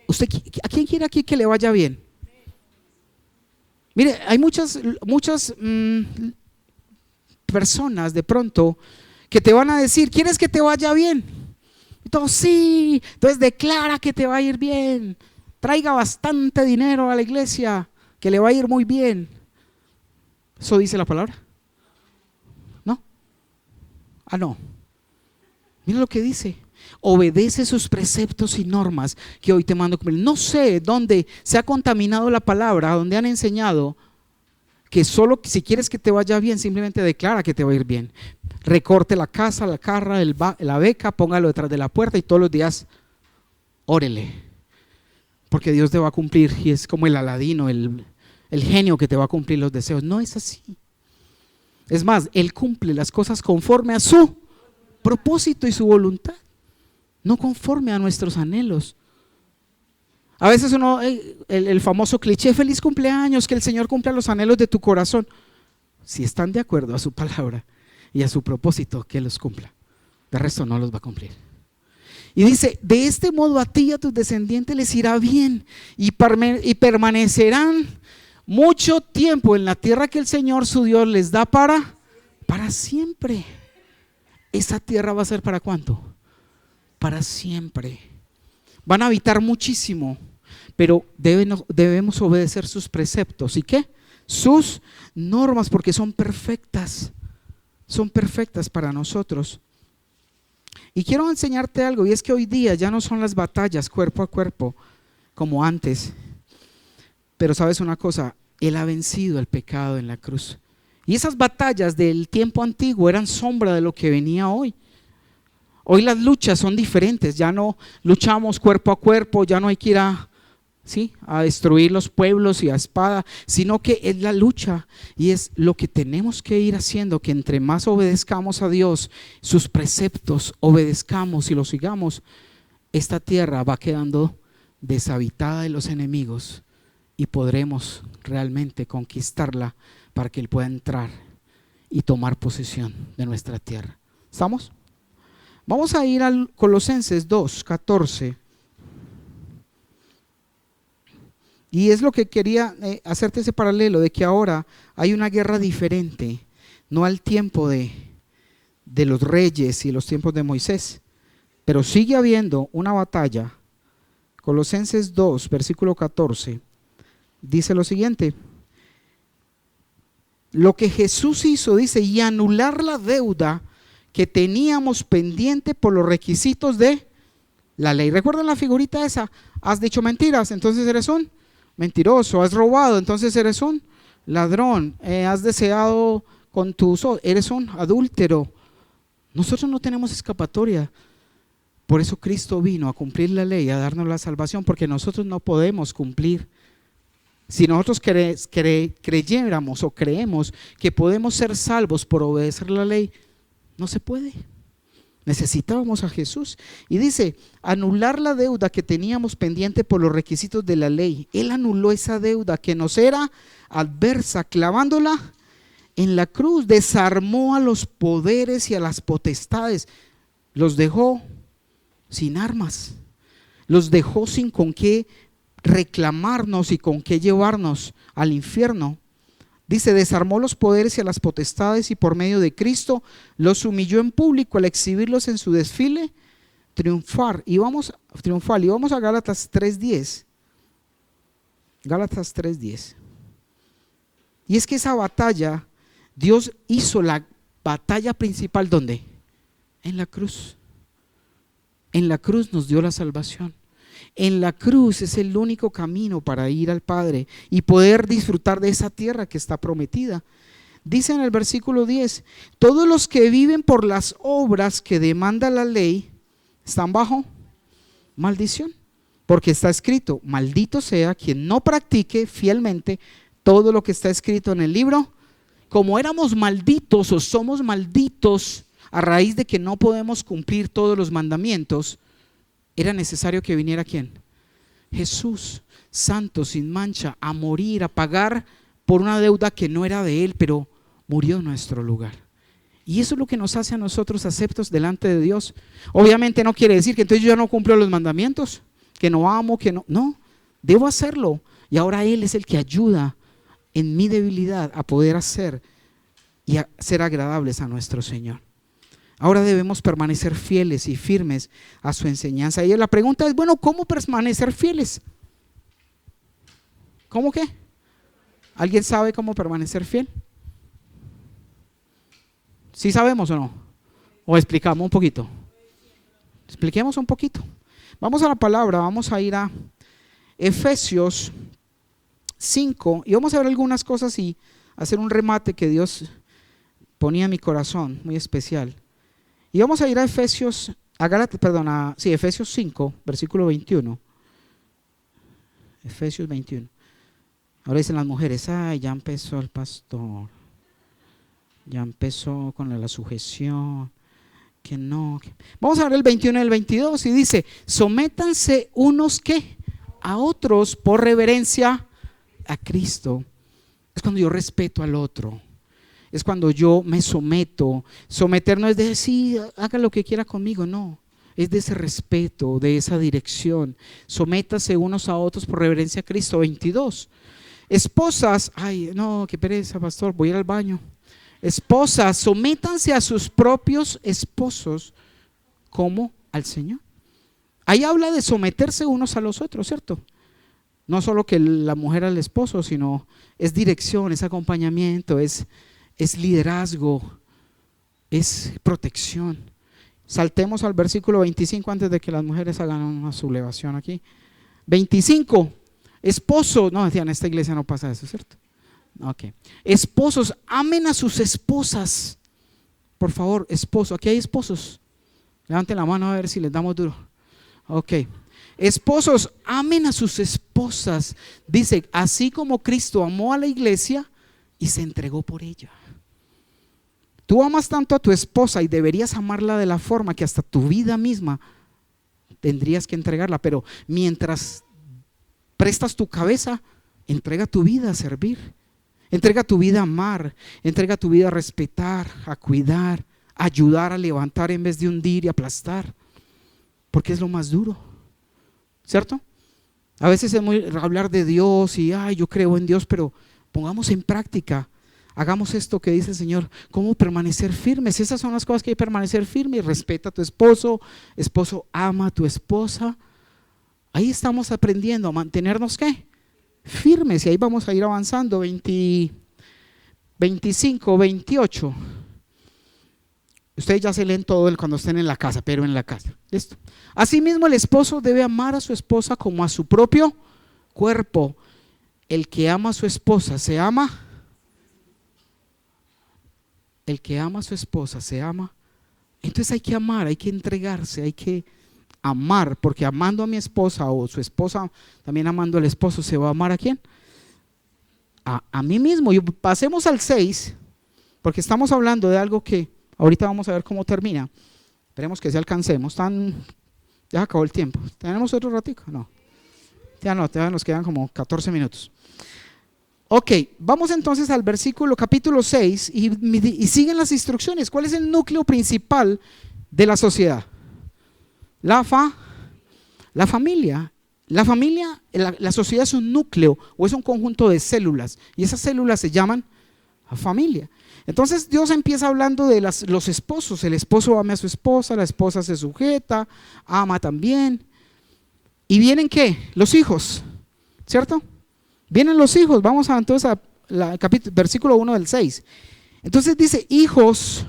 ¿Usted a quién quiere aquí que le vaya bien? Mire, hay muchas personas de pronto que te van a decir: ¿quieres que te vaya bien? Entonces sí, entonces declara que te va a ir bien. Traiga bastante dinero a la iglesia, que le va a ir muy bien. ¿Eso dice la palabra? ¿No? Ah, no. Mira lo que dice: obedece sus preceptos y normas que hoy te mando cumplir. No sé dónde se ha contaminado la palabra, donde han enseñado que solo si quieres que te vaya bien, simplemente declara que te va a ir bien. Recorte la casa, la carra, la beca, póngalo detrás de la puerta y todos los días órele, porque Dios te va a cumplir. Y es como el Aladino, el genio que te va a cumplir los deseos. No es así. Es más, Él cumple las cosas conforme a su propósito y su voluntad, no conforme a nuestros anhelos. A veces uno, el famoso cliché: feliz cumpleaños, que el Señor cumpla los anhelos de tu corazón. Si están de acuerdo a su palabra y a su propósito, que los cumpla. De resto no los va a cumplir. Y dice: de este modo a ti y a tus descendientes les irá bien y permanecerán mucho tiempo en la tierra que el Señor su Dios les da para siempre. Esa tierra va a ser ¿para cuánto? Para siempre. Van a habitar muchísimo, pero debemos obedecer sus preceptos. ¿Y qué? Sus normas, porque son perfectas para nosotros. Y quiero enseñarte algo, y es que hoy día ya no son las batallas cuerpo a cuerpo como antes. Pero sabes una cosa, Él ha vencido el pecado en la cruz. Y esas batallas del tiempo antiguo eran sombra de lo que venía hoy. Hoy las luchas son diferentes, ya no luchamos cuerpo a cuerpo, ya no hay que ir a destruir los pueblos y a espada, sino que es la lucha y es lo que tenemos que ir haciendo, que entre más obedezcamos a Dios, sus preceptos, obedezcamos y los sigamos, esta tierra va quedando deshabitada de los enemigos y podremos realmente conquistarla para que Él pueda entrar y tomar posesión de nuestra tierra. ¿Estamos? Vamos a ir al Colosenses 2:14. Y es lo que quería hacerte ese paralelo, de que ahora hay una guerra diferente, no al tiempo de los reyes y los tiempos de Moisés, pero sigue habiendo una batalla. Colosenses 2, versículo 14, dice lo siguiente: Lo que Jesús hizo, dice, y anular la deuda que teníamos pendiente por los requisitos de la ley. ¿Recuerdan la figurita esa? Has dicho mentiras, entonces eres un mentiroso. Has robado, entonces eres un ladrón. Has deseado con tus ojos, eres un adúltero. Nosotros no tenemos escapatoria. Por eso Cristo vino a cumplir la ley, a darnos la salvación, porque nosotros no podemos cumplir. Si nosotros creyéramos o creemos que podemos ser salvos por obedecer la ley, no se puede. Necesitábamos a Jesús. Y dice, anular la deuda que teníamos pendiente por los requisitos de la ley. Él anuló esa deuda que nos era adversa, clavándola en la cruz. Desarmó a los poderes y a las potestades. Los dejó sin armas. Los dejó sin con qué reclamarnos y con qué llevarnos al infierno. Dice, desarmó los poderes y a las potestades y por medio de Cristo los humilló en público al exhibirlos en su desfile triunfal. Y vamos a Gálatas 3:10. Gálatas 3:10. Y es que esa batalla, Dios hizo la batalla principal, ¿dónde? En la cruz. En la cruz nos dio la salvación. En la cruz es el único camino para ir al Padre y poder disfrutar de esa tierra que está prometida. Dice en el versículo 10, todos los que viven por las obras que demanda la ley están bajo maldición, porque está escrito, maldito sea quien no practique fielmente todo lo que está escrito en el libro. Como éramos malditos o somos malditos a raíz de que no podemos cumplir todos los mandamientos, era necesario que viniera ¿quién? Jesús, santo, sin mancha, a morir, a pagar por una deuda que no era de Él, pero murió en nuestro lugar. Y eso es lo que nos hace a nosotros aceptos delante de Dios. Obviamente no quiere decir que entonces yo ya no cumplo los mandamientos, que no amo, que no, debo hacerlo. Y ahora Él es el que ayuda en mi debilidad a poder hacer y a ser agradables a nuestro Señor. Ahora debemos permanecer fieles y firmes a su enseñanza. Y la pregunta es, bueno, ¿cómo permanecer fieles? ¿Cómo qué? ¿Alguien sabe cómo permanecer fiel? ¿Sí sabemos o no? ¿O explicamos un poquito? Expliquemos un poquito. Vamos a la palabra, vamos a ir a Efesios 5 y vamos a ver algunas cosas y hacer un remate que Dios ponía en mi corazón, muy especial. Y vamos a ir a Efesios 5, versículo 21. Efesios 21. Ahora dicen las mujeres, ay, ya empezó el pastor. Ya empezó con la sujeción. Que no. Vamos a ver el 21 y el 22 y dice, sométanse unos ¿qué? A otros por reverencia a Cristo. Es cuando yo respeto al otro. Es cuando yo me someto. Someter no es de sí, haga lo que quiera conmigo, no. Es de ese respeto, de esa dirección. Sométase unos a otros por reverencia a Cristo. 22. Esposas, ay, no, qué pereza, pastor, voy a ir al baño. Esposas, sométanse a sus propios esposos como al Señor. Ahí habla de someterse unos a los otros, ¿cierto? No solo que la mujer al esposo, sino es dirección, es acompañamiento, es liderazgo, es protección. Saltemos al versículo 25 antes de que las mujeres hagan una sublevación aquí. 25, esposo, no, decían, en esta iglesia no pasa eso, ¿cierto? Ok. Esposos, amen a sus esposas. Por favor, esposo, aquí hay esposos. Levanten la mano a ver si les damos duro. Ok. Esposos, amen a sus esposas. Dice, así como Cristo amó a la iglesia y se entregó por ella. Tú amas tanto a tu esposa y deberías amarla de la forma que hasta tu vida misma tendrías que entregarla, pero mientras prestas tu cabeza, entrega tu vida a servir, entrega tu vida a amar, entrega tu vida a respetar, a cuidar, a ayudar, a levantar en vez de hundir y aplastar, porque es lo más duro, ¿cierto? A veces es muy hablar de Dios y ay, yo creo en Dios, pero pongamos en práctica. Hagamos esto que dice el Señor, cómo permanecer firmes. Esas son las cosas que hay que permanecer firmes. Respeta a tu esposo, esposo ama a tu esposa. Ahí estamos aprendiendo a mantenernos ¿qué? Firmes, y ahí vamos a ir avanzando. 25, 28. Ustedes ya se leen todo cuando estén en la casa, pero en la casa. ¿Listo? Asimismo, el esposo debe amar a su esposa como a su propio cuerpo. El que ama a su esposa se ama. El que ama a su esposa se ama. Entonces hay que amar, hay que entregarse, hay que amar, porque amando a mi esposa o su esposa también amando al esposo, ¿se va a amar a quién? A mí mismo. Y pasemos al 6, porque estamos hablando de algo que ahorita vamos a ver cómo termina. Esperemos que se alcancemos. Ya acabó el tiempo. ¿Tenemos otro ratico? No. Ya nos quedan como 14 minutos. Ok, vamos entonces al versículo capítulo 6 y siguen las instrucciones. ¿Cuál es el núcleo principal de la sociedad? La familia. La familia, la sociedad es un núcleo o es un conjunto de células y esas células se llaman familia. Entonces Dios empieza hablando de los esposos. El esposo ama a su esposa, la esposa se sujeta, ama también. ¿Y vienen qué? Los hijos, ¿cierto? Vienen los hijos. Vamos entonces a versículo 1 del 6. Entonces dice, hijos,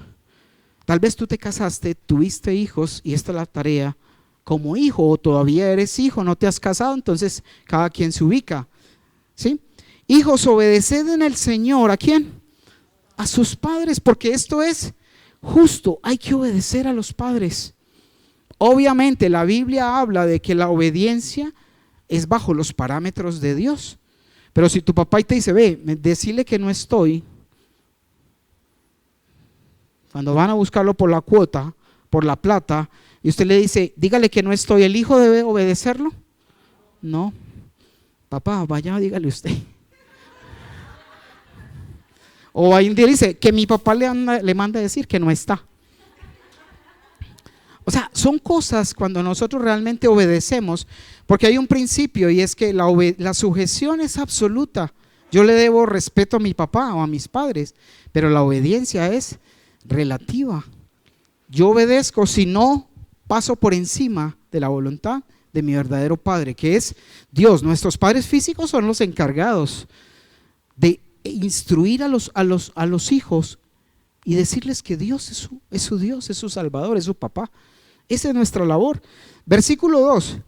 tal vez tú te casaste, tuviste hijos y esta es la tarea. Como hijo o todavía eres hijo, no te has casado, entonces cada quien se ubica, ¿sí? Hijos, obedeced en el Señor, ¿a quién? A sus padres, porque esto es justo, hay que obedecer a los padres. Obviamente la Biblia habla de que la obediencia es bajo los parámetros de Dios, pero si tu papá te dice, ve, decirle que no estoy, cuando van a buscarlo por la cuota, por la plata, y usted le dice, dígale que no estoy, ¿el hijo debe obedecerlo? No, papá, vaya, dígale usted. O ahí dice que mi papá le manda a decir que no está. O sea, son cosas cuando nosotros realmente obedecemos, porque hay un principio y es que la sujeción es absoluta. Yo le debo respeto a mi papá o a mis padres, pero la obediencia es relativa. Yo obedezco si no paso por encima de la voluntad de mi verdadero Padre, que es Dios. Nuestros padres físicos son los encargados de instruir a los hijos y decirles que Dios es su Dios, es su Salvador, es su papá. Esa es nuestra labor. Versículo 2.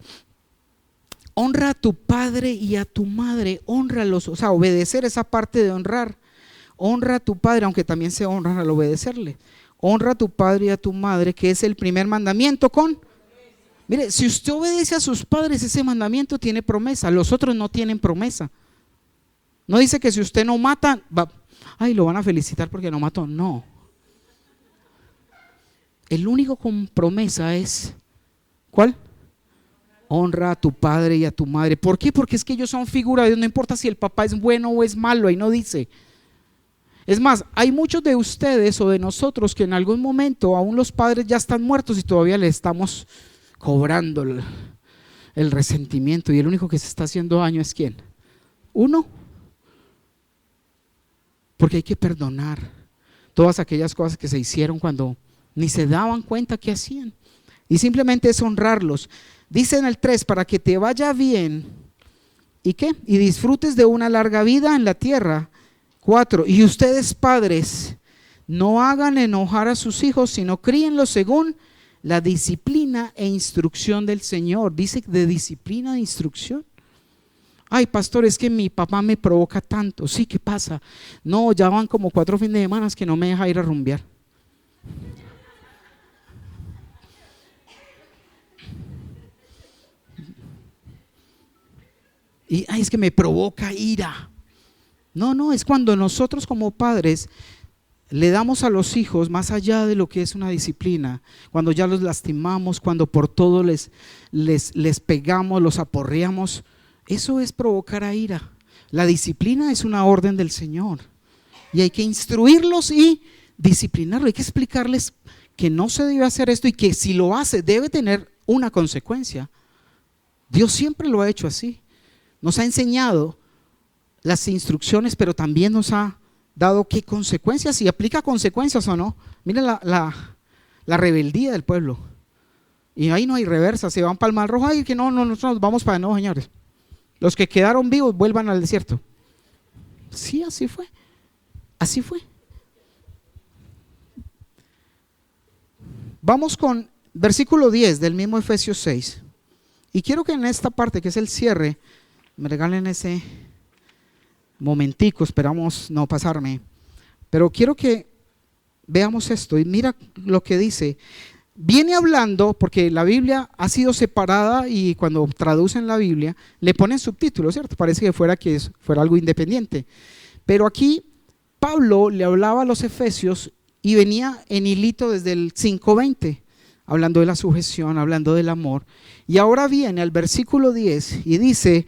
Honra a tu padre y a tu madre, honralos, o sea, obedecer esa parte de honrar. Honra a tu padre, aunque también se honran al obedecerle. Honra a tu padre y a tu madre, que es el primer mandamiento Mire, si usted obedece a sus padres, ese mandamiento tiene promesa, los otros no tienen promesa. No dice que si usted no mata, lo van a felicitar porque no mató, no. El único con promesa es, ¿cuál? Honra a tu padre y a tu madre. ¿Por qué? Porque es que ellos son figura de Dios, no importa si el papá es bueno o es malo, ahí no dice. Es más, hay muchos de ustedes o de nosotros que en algún momento aún los padres ya están muertos y todavía le estamos cobrando el resentimiento, y el único que se está haciendo daño es ¿quién? Uno. Porque hay que perdonar todas aquellas cosas que se hicieron cuando ni se daban cuenta que hacían, y simplemente es honrarlos. Dice en el 3, para que te vaya bien ¿y qué? Y disfrutes de una larga vida en la tierra. 4, y ustedes padres no hagan enojar a sus hijos, sino críenlos según la disciplina e instrucción del Señor. Dice de disciplina e instrucción. Ay, pastor, es que mi papá me provoca tanto. Sí, ¿qué pasa? No, ya van como 4 fines de semana que no me deja ir a rumbear. Y es que me provoca ira. No, es cuando nosotros como padres le damos a los hijos más allá de lo que es una disciplina, cuando ya los lastimamos, cuando por todo les pegamos, los aporreamos, eso es provocar a ira. La disciplina es una orden del Señor y hay que instruirlos y disciplinarlos. Hay que explicarles que no se debe hacer esto y que si lo hace debe tener una consecuencia. Dios siempre lo ha hecho así. Nos ha enseñado las instrucciones, pero también nos ha dado qué consecuencias, si aplica consecuencias o no. Miren la rebeldía del pueblo. Y ahí no hay reversa, se van para el Mar Rojo. Ay, que no, nosotros nos vamos para, no, señores. Los que quedaron vivos vuelvan al desierto. Sí, así fue. Así fue. Vamos con versículo 10 del mismo Efesios 6. Y quiero que en esta parte, que es el cierre, me regalen ese momentico, esperamos no pasarme. Pero quiero que veamos esto y mira lo que dice. Viene hablando, porque la Biblia ha sido separada y cuando traducen la Biblia le ponen subtítulos, ¿cierto? Parece que fuera algo independiente. Pero aquí Pablo le hablaba a los efesios y venía en hilito desde el 5:20, hablando de la sujeción, hablando del amor. Y ahora viene al versículo 10 y dice,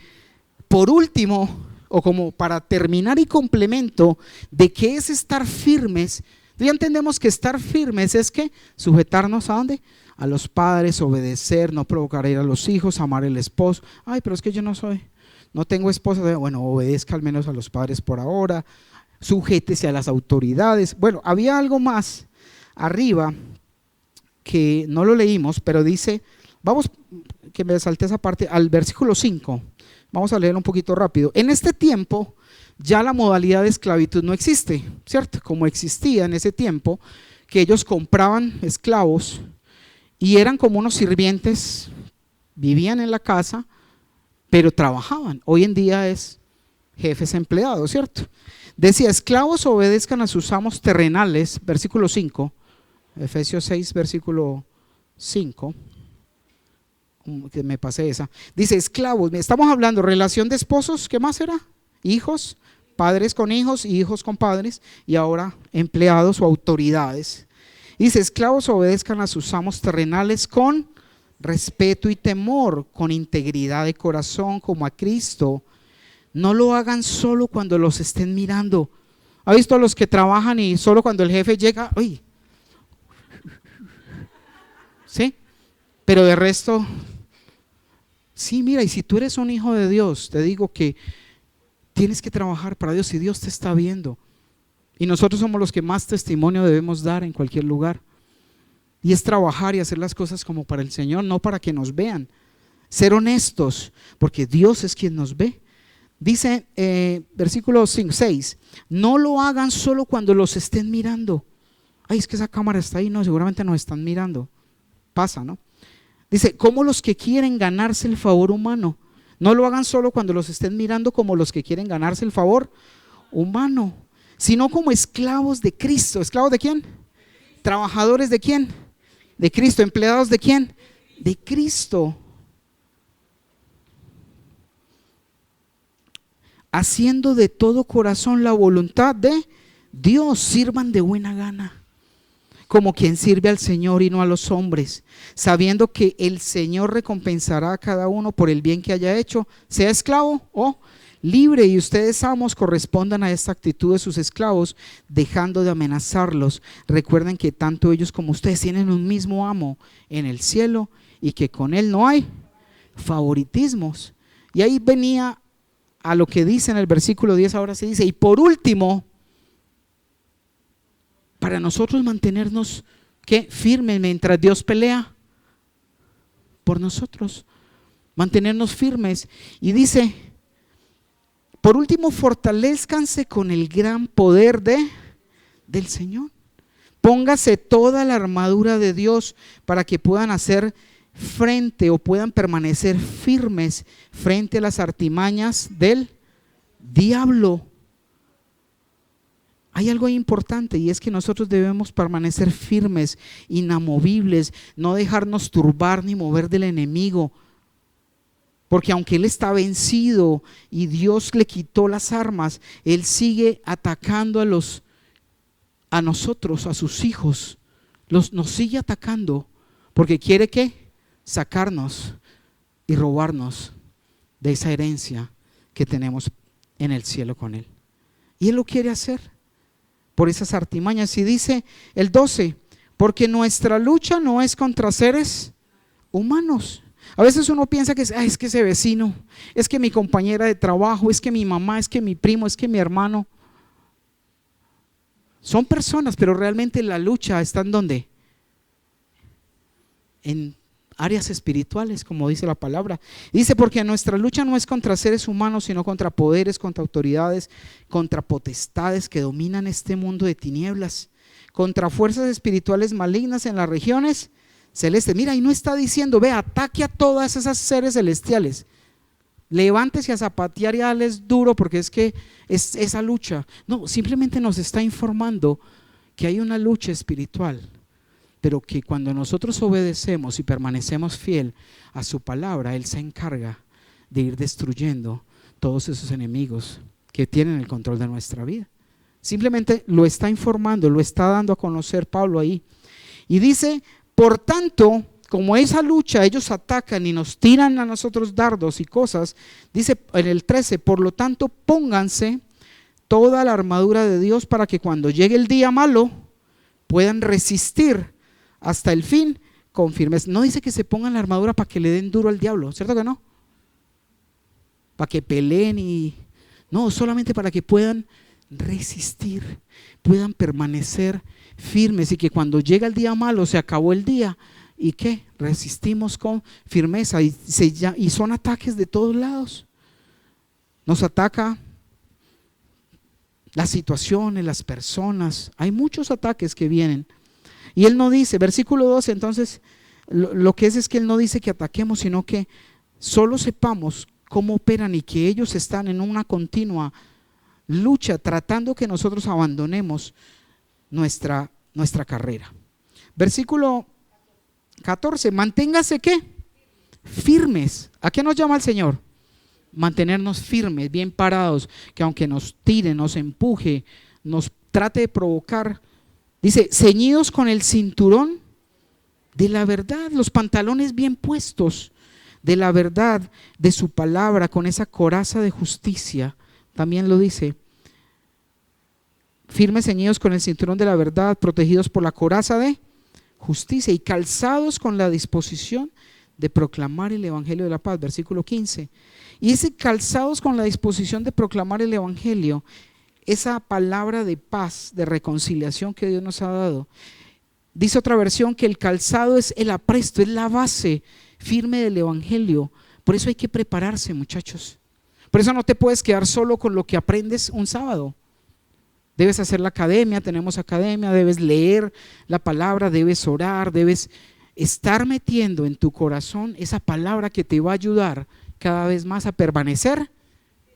por último, o como para terminar y complemento de qué es estar firmes. Ya entendemos que estar firmes es que sujetarnos a ¿dónde? A los padres, obedecer, no provocar a ir a los hijos, amar al esposo. Ay, pero es que yo no tengo esposa. Bueno, obedezca al menos a los padres por ahora, sujétese a las autoridades. Bueno, había algo más arriba que no lo leímos, pero dice, vamos, que me salté esa parte, al versículo 5. Vamos a leer un poquito rápido. En este tiempo ya la modalidad de esclavitud no existe, ¿cierto? Como existía en ese tiempo, que ellos compraban esclavos y eran como unos sirvientes, vivían en la casa, pero trabajaban. Hoy en día es jefes empleados, ¿cierto? Decía, esclavos obedezcan a sus amos terrenales, versículo 5, Efesios 6, versículo 5. Que me pasé esa. Dice esclavos, estamos hablando relación de esposos, ¿qué más era? Hijos, padres con hijos y hijos con padres, y ahora empleados o autoridades. Dice esclavos obedezcan a sus amos terrenales con respeto y temor, con integridad de corazón como a Cristo. No lo hagan solo cuando los estén mirando. ¿Ha visto a los que trabajan y solo cuando el jefe llega, uy? ¿Sí? Pero de resto, sí, mira, y si tú eres un hijo de Dios, te digo que tienes que trabajar para Dios y Dios te está viendo. Y nosotros somos los que más testimonio debemos dar en cualquier lugar. Y es trabajar y hacer las cosas como para el Señor, no para que nos vean. Ser honestos, porque Dios es quien nos ve. Dice versículo 6, no lo hagan solo cuando los estén mirando. Ay, es que esa cámara está ahí, no, seguramente nos están mirando. Pasa, ¿no? Dice, como los que quieren ganarse el favor humano. No lo hagan solo cuando los estén mirando como los que quieren ganarse el favor humano, sino como esclavos de Cristo. ¿Esclavos de quién? ¿Trabajadores de quién? De Cristo. ¿Empleados de quién? De Cristo. Haciendo de todo corazón la voluntad de Dios, sirvan de buena gana, como quien sirve al Señor y no a los hombres, sabiendo que el Señor recompensará a cada uno por el bien que haya hecho, sea esclavo o libre. Y ustedes, amos, correspondan a esta actitud de sus esclavos, dejando de amenazarlos. Recuerden que tanto ellos como ustedes tienen un mismo amo en el cielo y que con él no hay favoritismos. Y ahí venía a lo que dice en el versículo 10, ahora se dice, y por último, para nosotros mantenernos firmes mientras Dios pelea por nosotros, mantenernos firmes. Y dice, por último, fortalezcanse con el gran poder del Señor. Póngase toda la armadura de Dios para que puedan hacer frente o puedan permanecer firmes frente a las artimañas del diablo. Hay algo importante y es que nosotros debemos permanecer firmes, inamovibles, no dejarnos turbar ni mover del enemigo, porque aunque él está vencido y Dios le quitó las armas, él sigue atacando a nosotros, a sus hijos, nos sigue atacando porque quiere sacarnos y robarnos de esa herencia que tenemos en el cielo con él. Y él lo quiere hacer por esas artimañas. Y dice el 12, porque nuestra lucha no es contra seres humanos. A veces uno piensa que es que ese vecino, es que mi compañera de trabajo, es que mi mamá, es que mi primo, es que mi hermano. Son personas, pero realmente la lucha está en ¿dónde? áreas espirituales, como dice la palabra. Dice, porque nuestra lucha no es contra seres humanos, sino contra poderes, contra autoridades, contra potestades que dominan este mundo de tinieblas, contra fuerzas espirituales malignas en las regiones celestes. Mira, y no está diciendo, ve, ataque a todas esas seres celestiales, levántese a zapatear y dales duro porque es que es esa lucha. No, simplemente nos está informando que hay una lucha espiritual, pero que cuando nosotros obedecemos y permanecemos fiel a su palabra, Él se encarga de ir destruyendo todos esos enemigos que tienen el control de nuestra vida. Simplemente lo está informando, lo está dando a conocer Pablo ahí. Y dice, por tanto, como esa lucha ellos atacan y nos tiran a nosotros dardos y cosas, dice en el 13, por lo tanto pónganse toda la armadura de Dios para que cuando llegue el día malo puedan resistir hasta el fin con firmeza. No dice que se pongan la armadura para que le den duro al diablo, ¿cierto que no? Para que peleen y... No, solamente para que puedan resistir, puedan permanecer firmes y que cuando llega el día malo, se acabó el día, ¿y qué? Resistimos con firmeza y son ataques de todos lados. Nos ataca las situaciones, las personas, hay muchos ataques que vienen. Y Él no dice, versículo 12, entonces lo que es que Él no dice que ataquemos, sino que solo sepamos cómo operan y que ellos están en una continua lucha tratando que nosotros abandonemos nuestra carrera. Versículo 14, manténgase ¿qué? Firmes. ¿A qué nos llama el Señor? Mantenernos firmes, bien parados, que aunque nos tire, nos empuje, nos trate de provocar, dice, ceñidos con el cinturón de la verdad, los pantalones bien puestos de la verdad, de su palabra, con esa coraza de justicia. También lo dice, firmes ceñidos con el cinturón de la verdad, protegidos por la coraza de justicia y calzados con la disposición de proclamar el evangelio de la paz, versículo 15. Y ese calzados con la disposición de proclamar el evangelio, esa palabra de paz, de reconciliación que Dios nos ha dado. Dice otra versión que el calzado es el apresto, es la base firme del evangelio. Por eso hay que prepararse, muchachos. Por eso no te puedes quedar solo con lo que aprendes un sábado. Debes hacer la academia, tenemos academia, debes leer la palabra, debes orar, debes estar metiendo en tu corazón esa palabra que te va a ayudar cada vez más a permanecer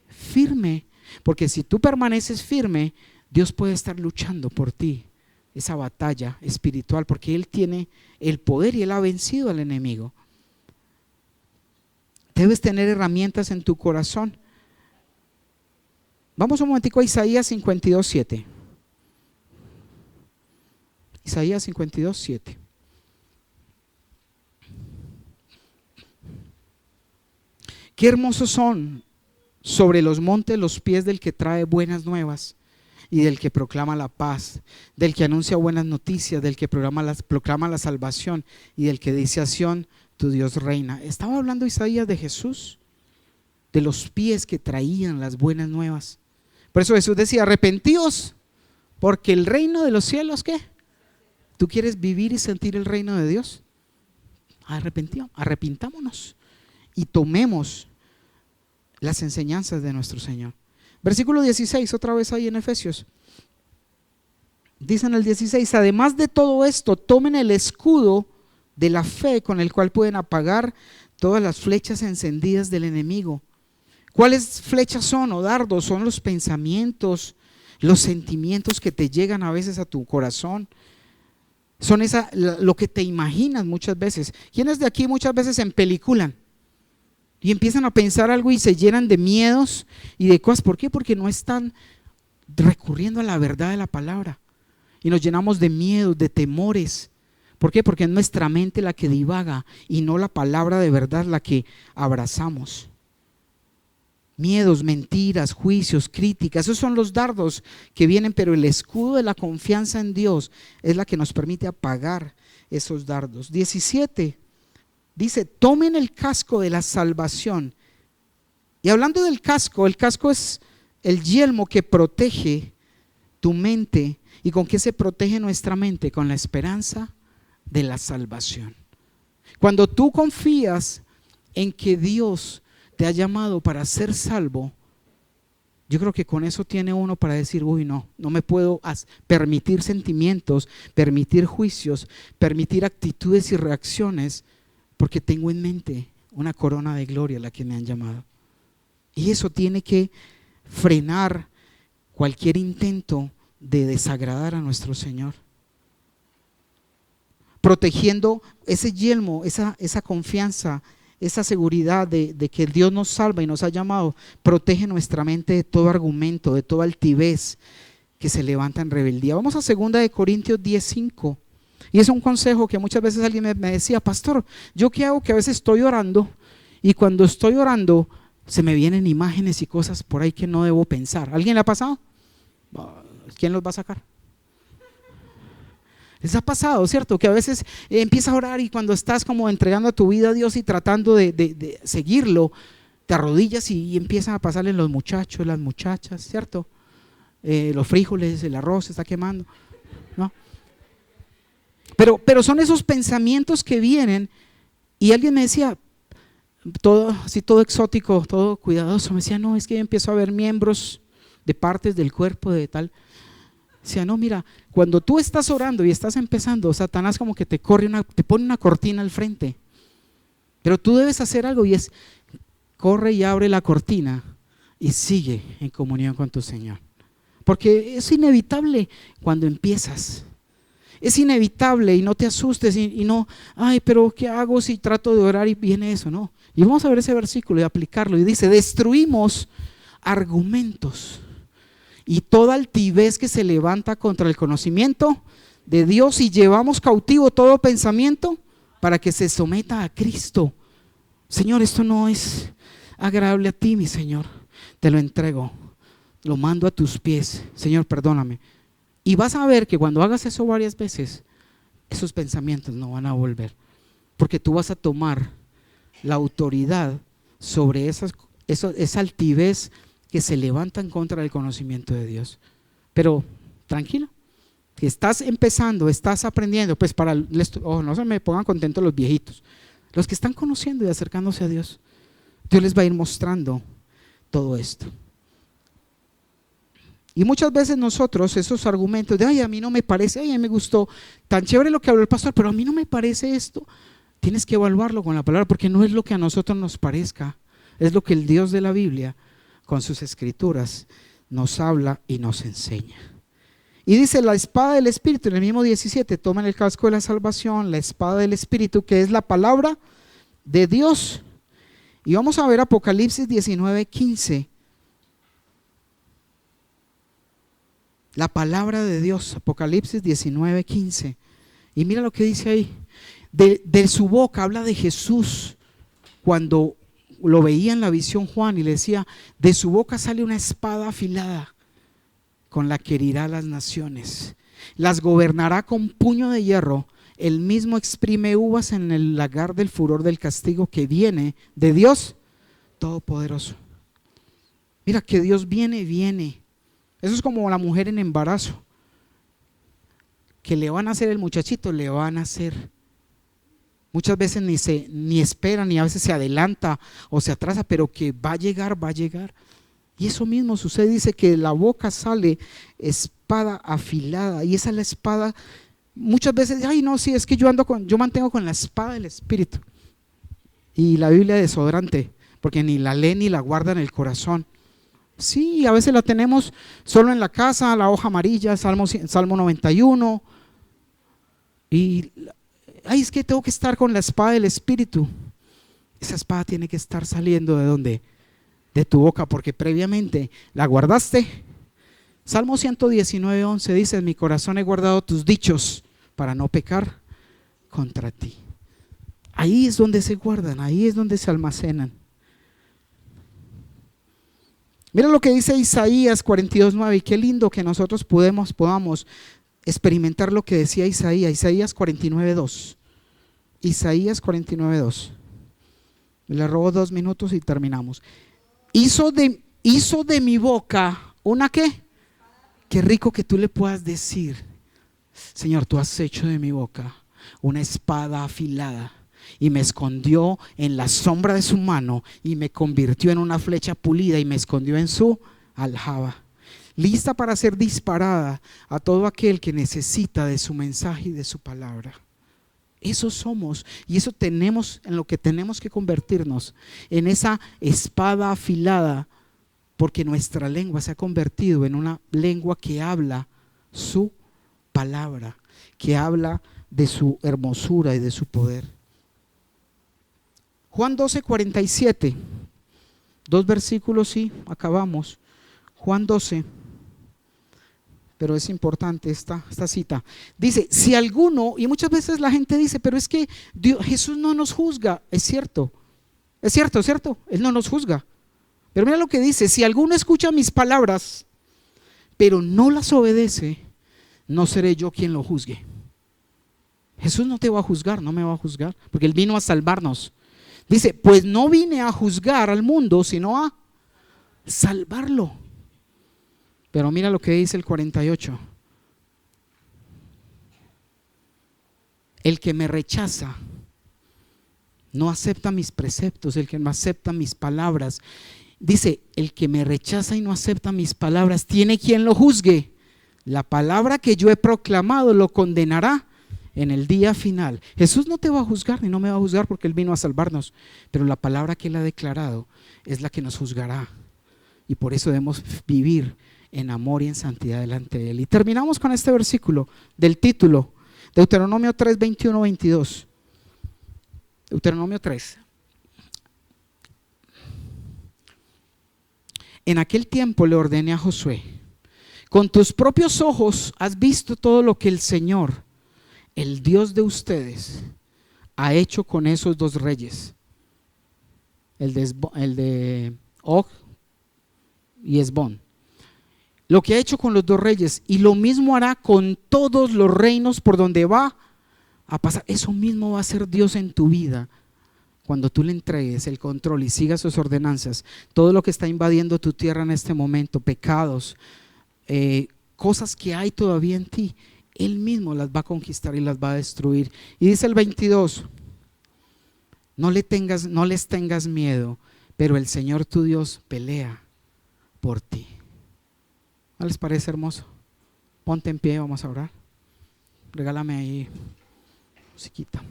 firme. Porque si tú permaneces firme, Dios puede estar luchando por ti esa batalla espiritual, porque Él tiene el poder y Él ha vencido al enemigo. Debes tener herramientas en tu corazón. Vamos un momentico a Isaías 52:7. Isaías 52:7. Qué hermosos son sobre los montes los pies del que trae buenas nuevas y del que proclama la paz, del que anuncia buenas noticias, del que proclama la salvación y del que dice a Sión, tu Dios reina. Estaba hablando Isaías de Jesús, de los pies que traían las buenas nuevas. Por eso Jesús decía, arrepentíos, porque el reino de los cielos, ¿qué? ¿Tú quieres vivir y sentir el reino de Dios? Arrepintámonos y tomemos las enseñanzas de nuestro Señor. Versículo 16, otra vez ahí en Efesios. Dice en el 16, además de todo esto, tomen el escudo de la fe con el cual pueden apagar todas las flechas encendidas del enemigo. ¿Cuáles flechas son o dardos? Son los pensamientos, los sentimientos que te llegan a veces a tu corazón. Son lo que te imaginas muchas veces. ¿Quiénes de aquí muchas veces se empeliculan? Y empiezan a pensar algo y se llenan de miedos y de cosas. ¿Por qué? Porque no están recurriendo a la verdad de la palabra. Y nos llenamos de miedos, de temores. ¿Por qué? Porque es nuestra mente la que divaga y no la palabra de verdad la que abrazamos. Miedos, mentiras, juicios, críticas, esos son los dardos que vienen, pero el escudo de la confianza en Dios es la que nos permite apagar esos dardos. 17. Dice, tomen el casco de la salvación. Y hablando del casco, el casco es el yelmo que protege tu mente. ¿Y con qué se protege nuestra mente? Con la esperanza de la salvación. Cuando tú confías en que Dios te ha llamado para ser salvo, yo creo que con eso tiene uno para decir, uy, no me puedo permitir sentimientos, permitir juicios, permitir actitudes y reacciones, porque tengo en mente una corona de gloria a la que me han llamado. Y eso tiene que frenar cualquier intento de desagradar a nuestro Señor. Protegiendo ese yelmo, esa confianza, esa seguridad de que Dios nos salva y nos ha llamado, protege nuestra mente de todo argumento, de toda altivez que se levanta en rebeldía. Vamos a 2 Corintios 10:5. Y es un consejo que muchas veces alguien me decía, pastor, ¿yo qué hago? Que a veces estoy orando y cuando estoy orando se me vienen imágenes y cosas por ahí que no debo pensar. ¿Alguien le ha pasado? ¿Quién los va a sacar? Les ha pasado, ¿cierto? Que a veces empiezas a orar y cuando estás como entregando a tu vida a Dios y tratando de seguirlo, te arrodillas y empiezan a pasarle los muchachos, las muchachas, ¿cierto? Los frijoles, el arroz se está quemando, ¿no? Pero son esos pensamientos que vienen y alguien me decía, todo así, todo exótico, todo cuidadoso, me decía, no, es que yo empiezo a ver miembros de partes del cuerpo de tal. Decía, no, mira, cuando tú estás orando y estás empezando, Satanás como que te pone una cortina al frente, pero tú debes hacer algo y es, corre y abre la cortina y sigue en comunión con tu Señor, porque es inevitable cuando empiezas, es inevitable y no te asustes y no, ay, pero ¿qué hago si trato de orar y viene eso? No, y vamos a ver ese versículo y aplicarlo y dice, destruimos argumentos y toda altivez que se levanta contra el conocimiento de Dios y llevamos cautivo todo pensamiento para que se someta a Cristo. Señor, esto no es agradable a ti, mi Señor, te lo entrego, lo mando a tus pies, Señor, perdóname. Y vas a ver que cuando hagas eso varias veces, esos pensamientos no van a volver, porque tú vas a tomar la autoridad sobre esa altivez que se levantan contra el conocimiento de Dios. Pero tranquilo, que estás empezando, estás aprendiendo, pues no se me pongan contentos los viejitos, los que están conociendo y acercándose a Dios, Dios les va a ir mostrando todo esto. Y muchas veces nosotros esos argumentos de, ay, a mí no me parece, ay, a mí me gustó, tan chévere lo que habló el pastor, pero a mí no me parece esto, tienes que evaluarlo con la palabra, porque no es lo que a nosotros nos parezca, es lo que el Dios de la Biblia con sus escrituras nos habla y nos enseña. Y dice la espada del Espíritu en el mismo 17, tomen el casco de la salvación, la espada del Espíritu que es la palabra de Dios. Y vamos a ver Apocalipsis 19:15. La palabra de Dios, Apocalipsis 19:15. Y mira lo que dice ahí. De su boca habla de Jesús cuando lo veía en la visión Juan y le decía, de su boca sale una espada afilada con la que herirá a las naciones, las gobernará con puño de hierro, él mismo exprime uvas en el lagar del furor del castigo que viene de Dios Todopoderoso. Mira que Dios viene. Eso es como la mujer en embarazo, que le van a hacer el muchachito, le van a hacer. Muchas veces ni espera, ni a veces se adelanta o se atrasa, pero que va a llegar. Y eso mismo sucede, dice que de la boca sale espada afilada, y esa es la espada. Muchas veces, ay no, sí, es que yo mantengo con la espada del Espíritu. Y la Biblia es desodorante, porque ni la lee ni la guarda en el corazón. Sí, a veces la tenemos solo en la casa, la hoja amarilla, Salmo 91. Y ay, es que tengo que estar con la espada del Espíritu. Esa espada tiene que estar saliendo ¿de dónde? De tu boca, porque previamente la guardaste. Salmo 119:11 dice, en mi corazón he guardado tus dichos para no pecar contra ti. Ahí es donde se guardan, ahí es donde se almacenan. Mira lo que dice Isaías 42:9, y qué lindo que nosotros podamos experimentar lo que decía Isaías 49:2. Isaías 49:2. Le robo 2 minutos y terminamos. Hizo de mi boca una ¿qué? Qué rico que tú le puedas decir, Señor, tú has hecho de mi boca una espada afilada y me escondió en la sombra de su mano y me convirtió en una flecha pulida y me escondió en su aljaba, lista para ser disparada a todo aquel que necesita de su mensaje y de su palabra. Eso somos, y eso tenemos, en lo que tenemos que convertirnos, en esa espada afilada, porque nuestra lengua se ha convertido en una lengua que habla su palabra, que habla de su hermosura y de su poder. Juan 12:47, 2 versículos y acabamos. Juan 12, pero es importante esta cita. Dice, si alguno, y muchas veces la gente dice, pero es que Jesús no nos juzga. Es cierto, Él no nos juzga. Pero mira lo que dice, si alguno escucha mis palabras, pero no las obedece, no seré yo quien lo juzgue. Jesús no te va a juzgar, no me va a juzgar, porque Él vino a salvarnos. Dice, pues no vine a juzgar al mundo, sino a salvarlo. Pero mira lo que dice el 48. El que me rechaza no acepta mis preceptos, el que no acepta mis palabras. Dice, el que me rechaza y no acepta mis palabras, tiene quien lo juzgue. La palabra que yo he proclamado lo condenará en el día final. Jesús no te va a juzgar ni no me va a juzgar porque Él vino a salvarnos, pero la palabra que Él ha declarado es la que nos juzgará. Y por eso debemos vivir en amor y en santidad delante de Él. Y terminamos con este versículo del título, Deuteronomio 3, 21, 22. Deuteronomio 3. En aquel tiempo le ordené a Josué: con tus propios ojos has visto todo lo que el Señor, el Dios de ustedes, ha hecho con esos dos reyes, el de Og y Esbón. Lo que ha hecho con los dos reyes, y lo mismo hará con todos los reinos por donde va a pasar. Eso mismo va a hacer Dios en tu vida cuando tú le entregues el control y sigas sus ordenanzas. Todo lo que está invadiendo tu tierra en este momento, pecados, cosas que hay todavía en ti, Él mismo las va a conquistar y las va a destruir. Y dice el 22, no les tengas miedo, pero el Señor tu Dios pelea por ti. ¿No les parece hermoso? Ponte en pie, vamos a orar. Regálame ahí musiquita.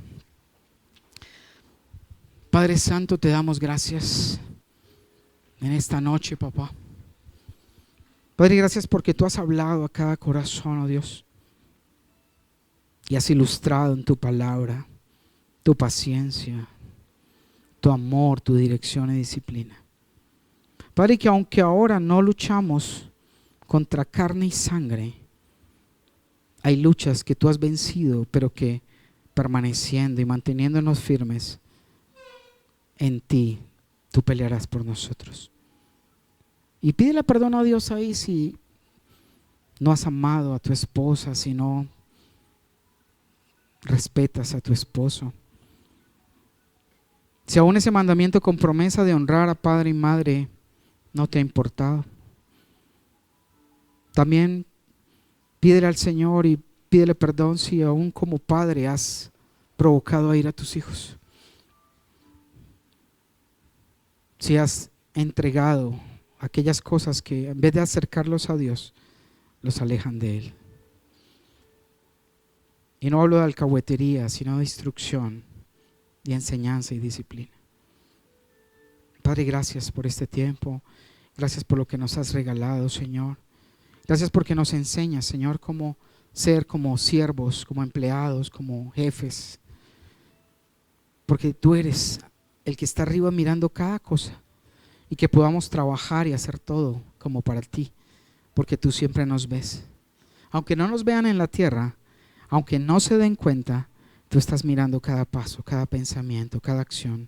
Padre Santo, te damos gracias en esta noche, papá. Padre, gracias porque tú has hablado a cada corazón, oh Dios, y has ilustrado en tu palabra tu paciencia, tu amor, tu dirección y disciplina. Padre, que aunque ahora no luchamos contra carne y sangre, hay luchas que tú has vencido, pero que permaneciendo y manteniéndonos firmes en ti, tú pelearás por nosotros. Y pídele perdón a Dios ahí si no has amado a tu esposa, si no respetas a tu esposo, si aún ese mandamiento con promesa de honrar a padre y madre no te ha importado. También pídele al Señor y pídele perdón si aún como padre has provocado a ir a tus hijos, si has entregado aquellas cosas que en vez de acercarlos a Dios, los alejan de Él. Y no hablo de alcahuetería, sino de instrucción y enseñanza y disciplina. Padre, gracias por este tiempo. Gracias por lo que nos has regalado, Señor. Gracias porque nos enseñas, Señor, cómo ser como siervos, como empleados, como jefes. Porque tú eres el que está arriba mirando cada cosa, y que podamos trabajar y hacer todo como para ti, porque tú siempre nos ves. Aunque no nos vean en la tierra, aunque no se den cuenta, tú estás mirando cada paso, cada pensamiento, cada acción.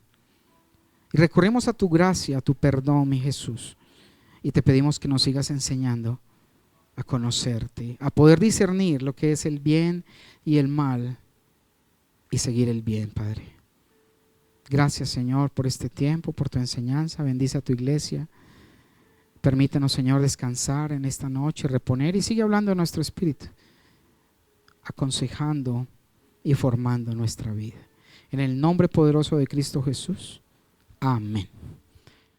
Y recurrimos a tu gracia, a tu perdón, mi Jesús, y te pedimos que nos sigas enseñando a conocerte, a poder discernir lo que es el bien y el mal y seguir el bien, Padre. Gracias, Señor, por este tiempo, por tu enseñanza. Bendice a tu iglesia. Permítanos, Señor, descansar en esta noche, reponer, y sigue hablando a nuestro espíritu, aconsejando y formando nuestra vida. En el nombre poderoso de Cristo Jesús. Amén.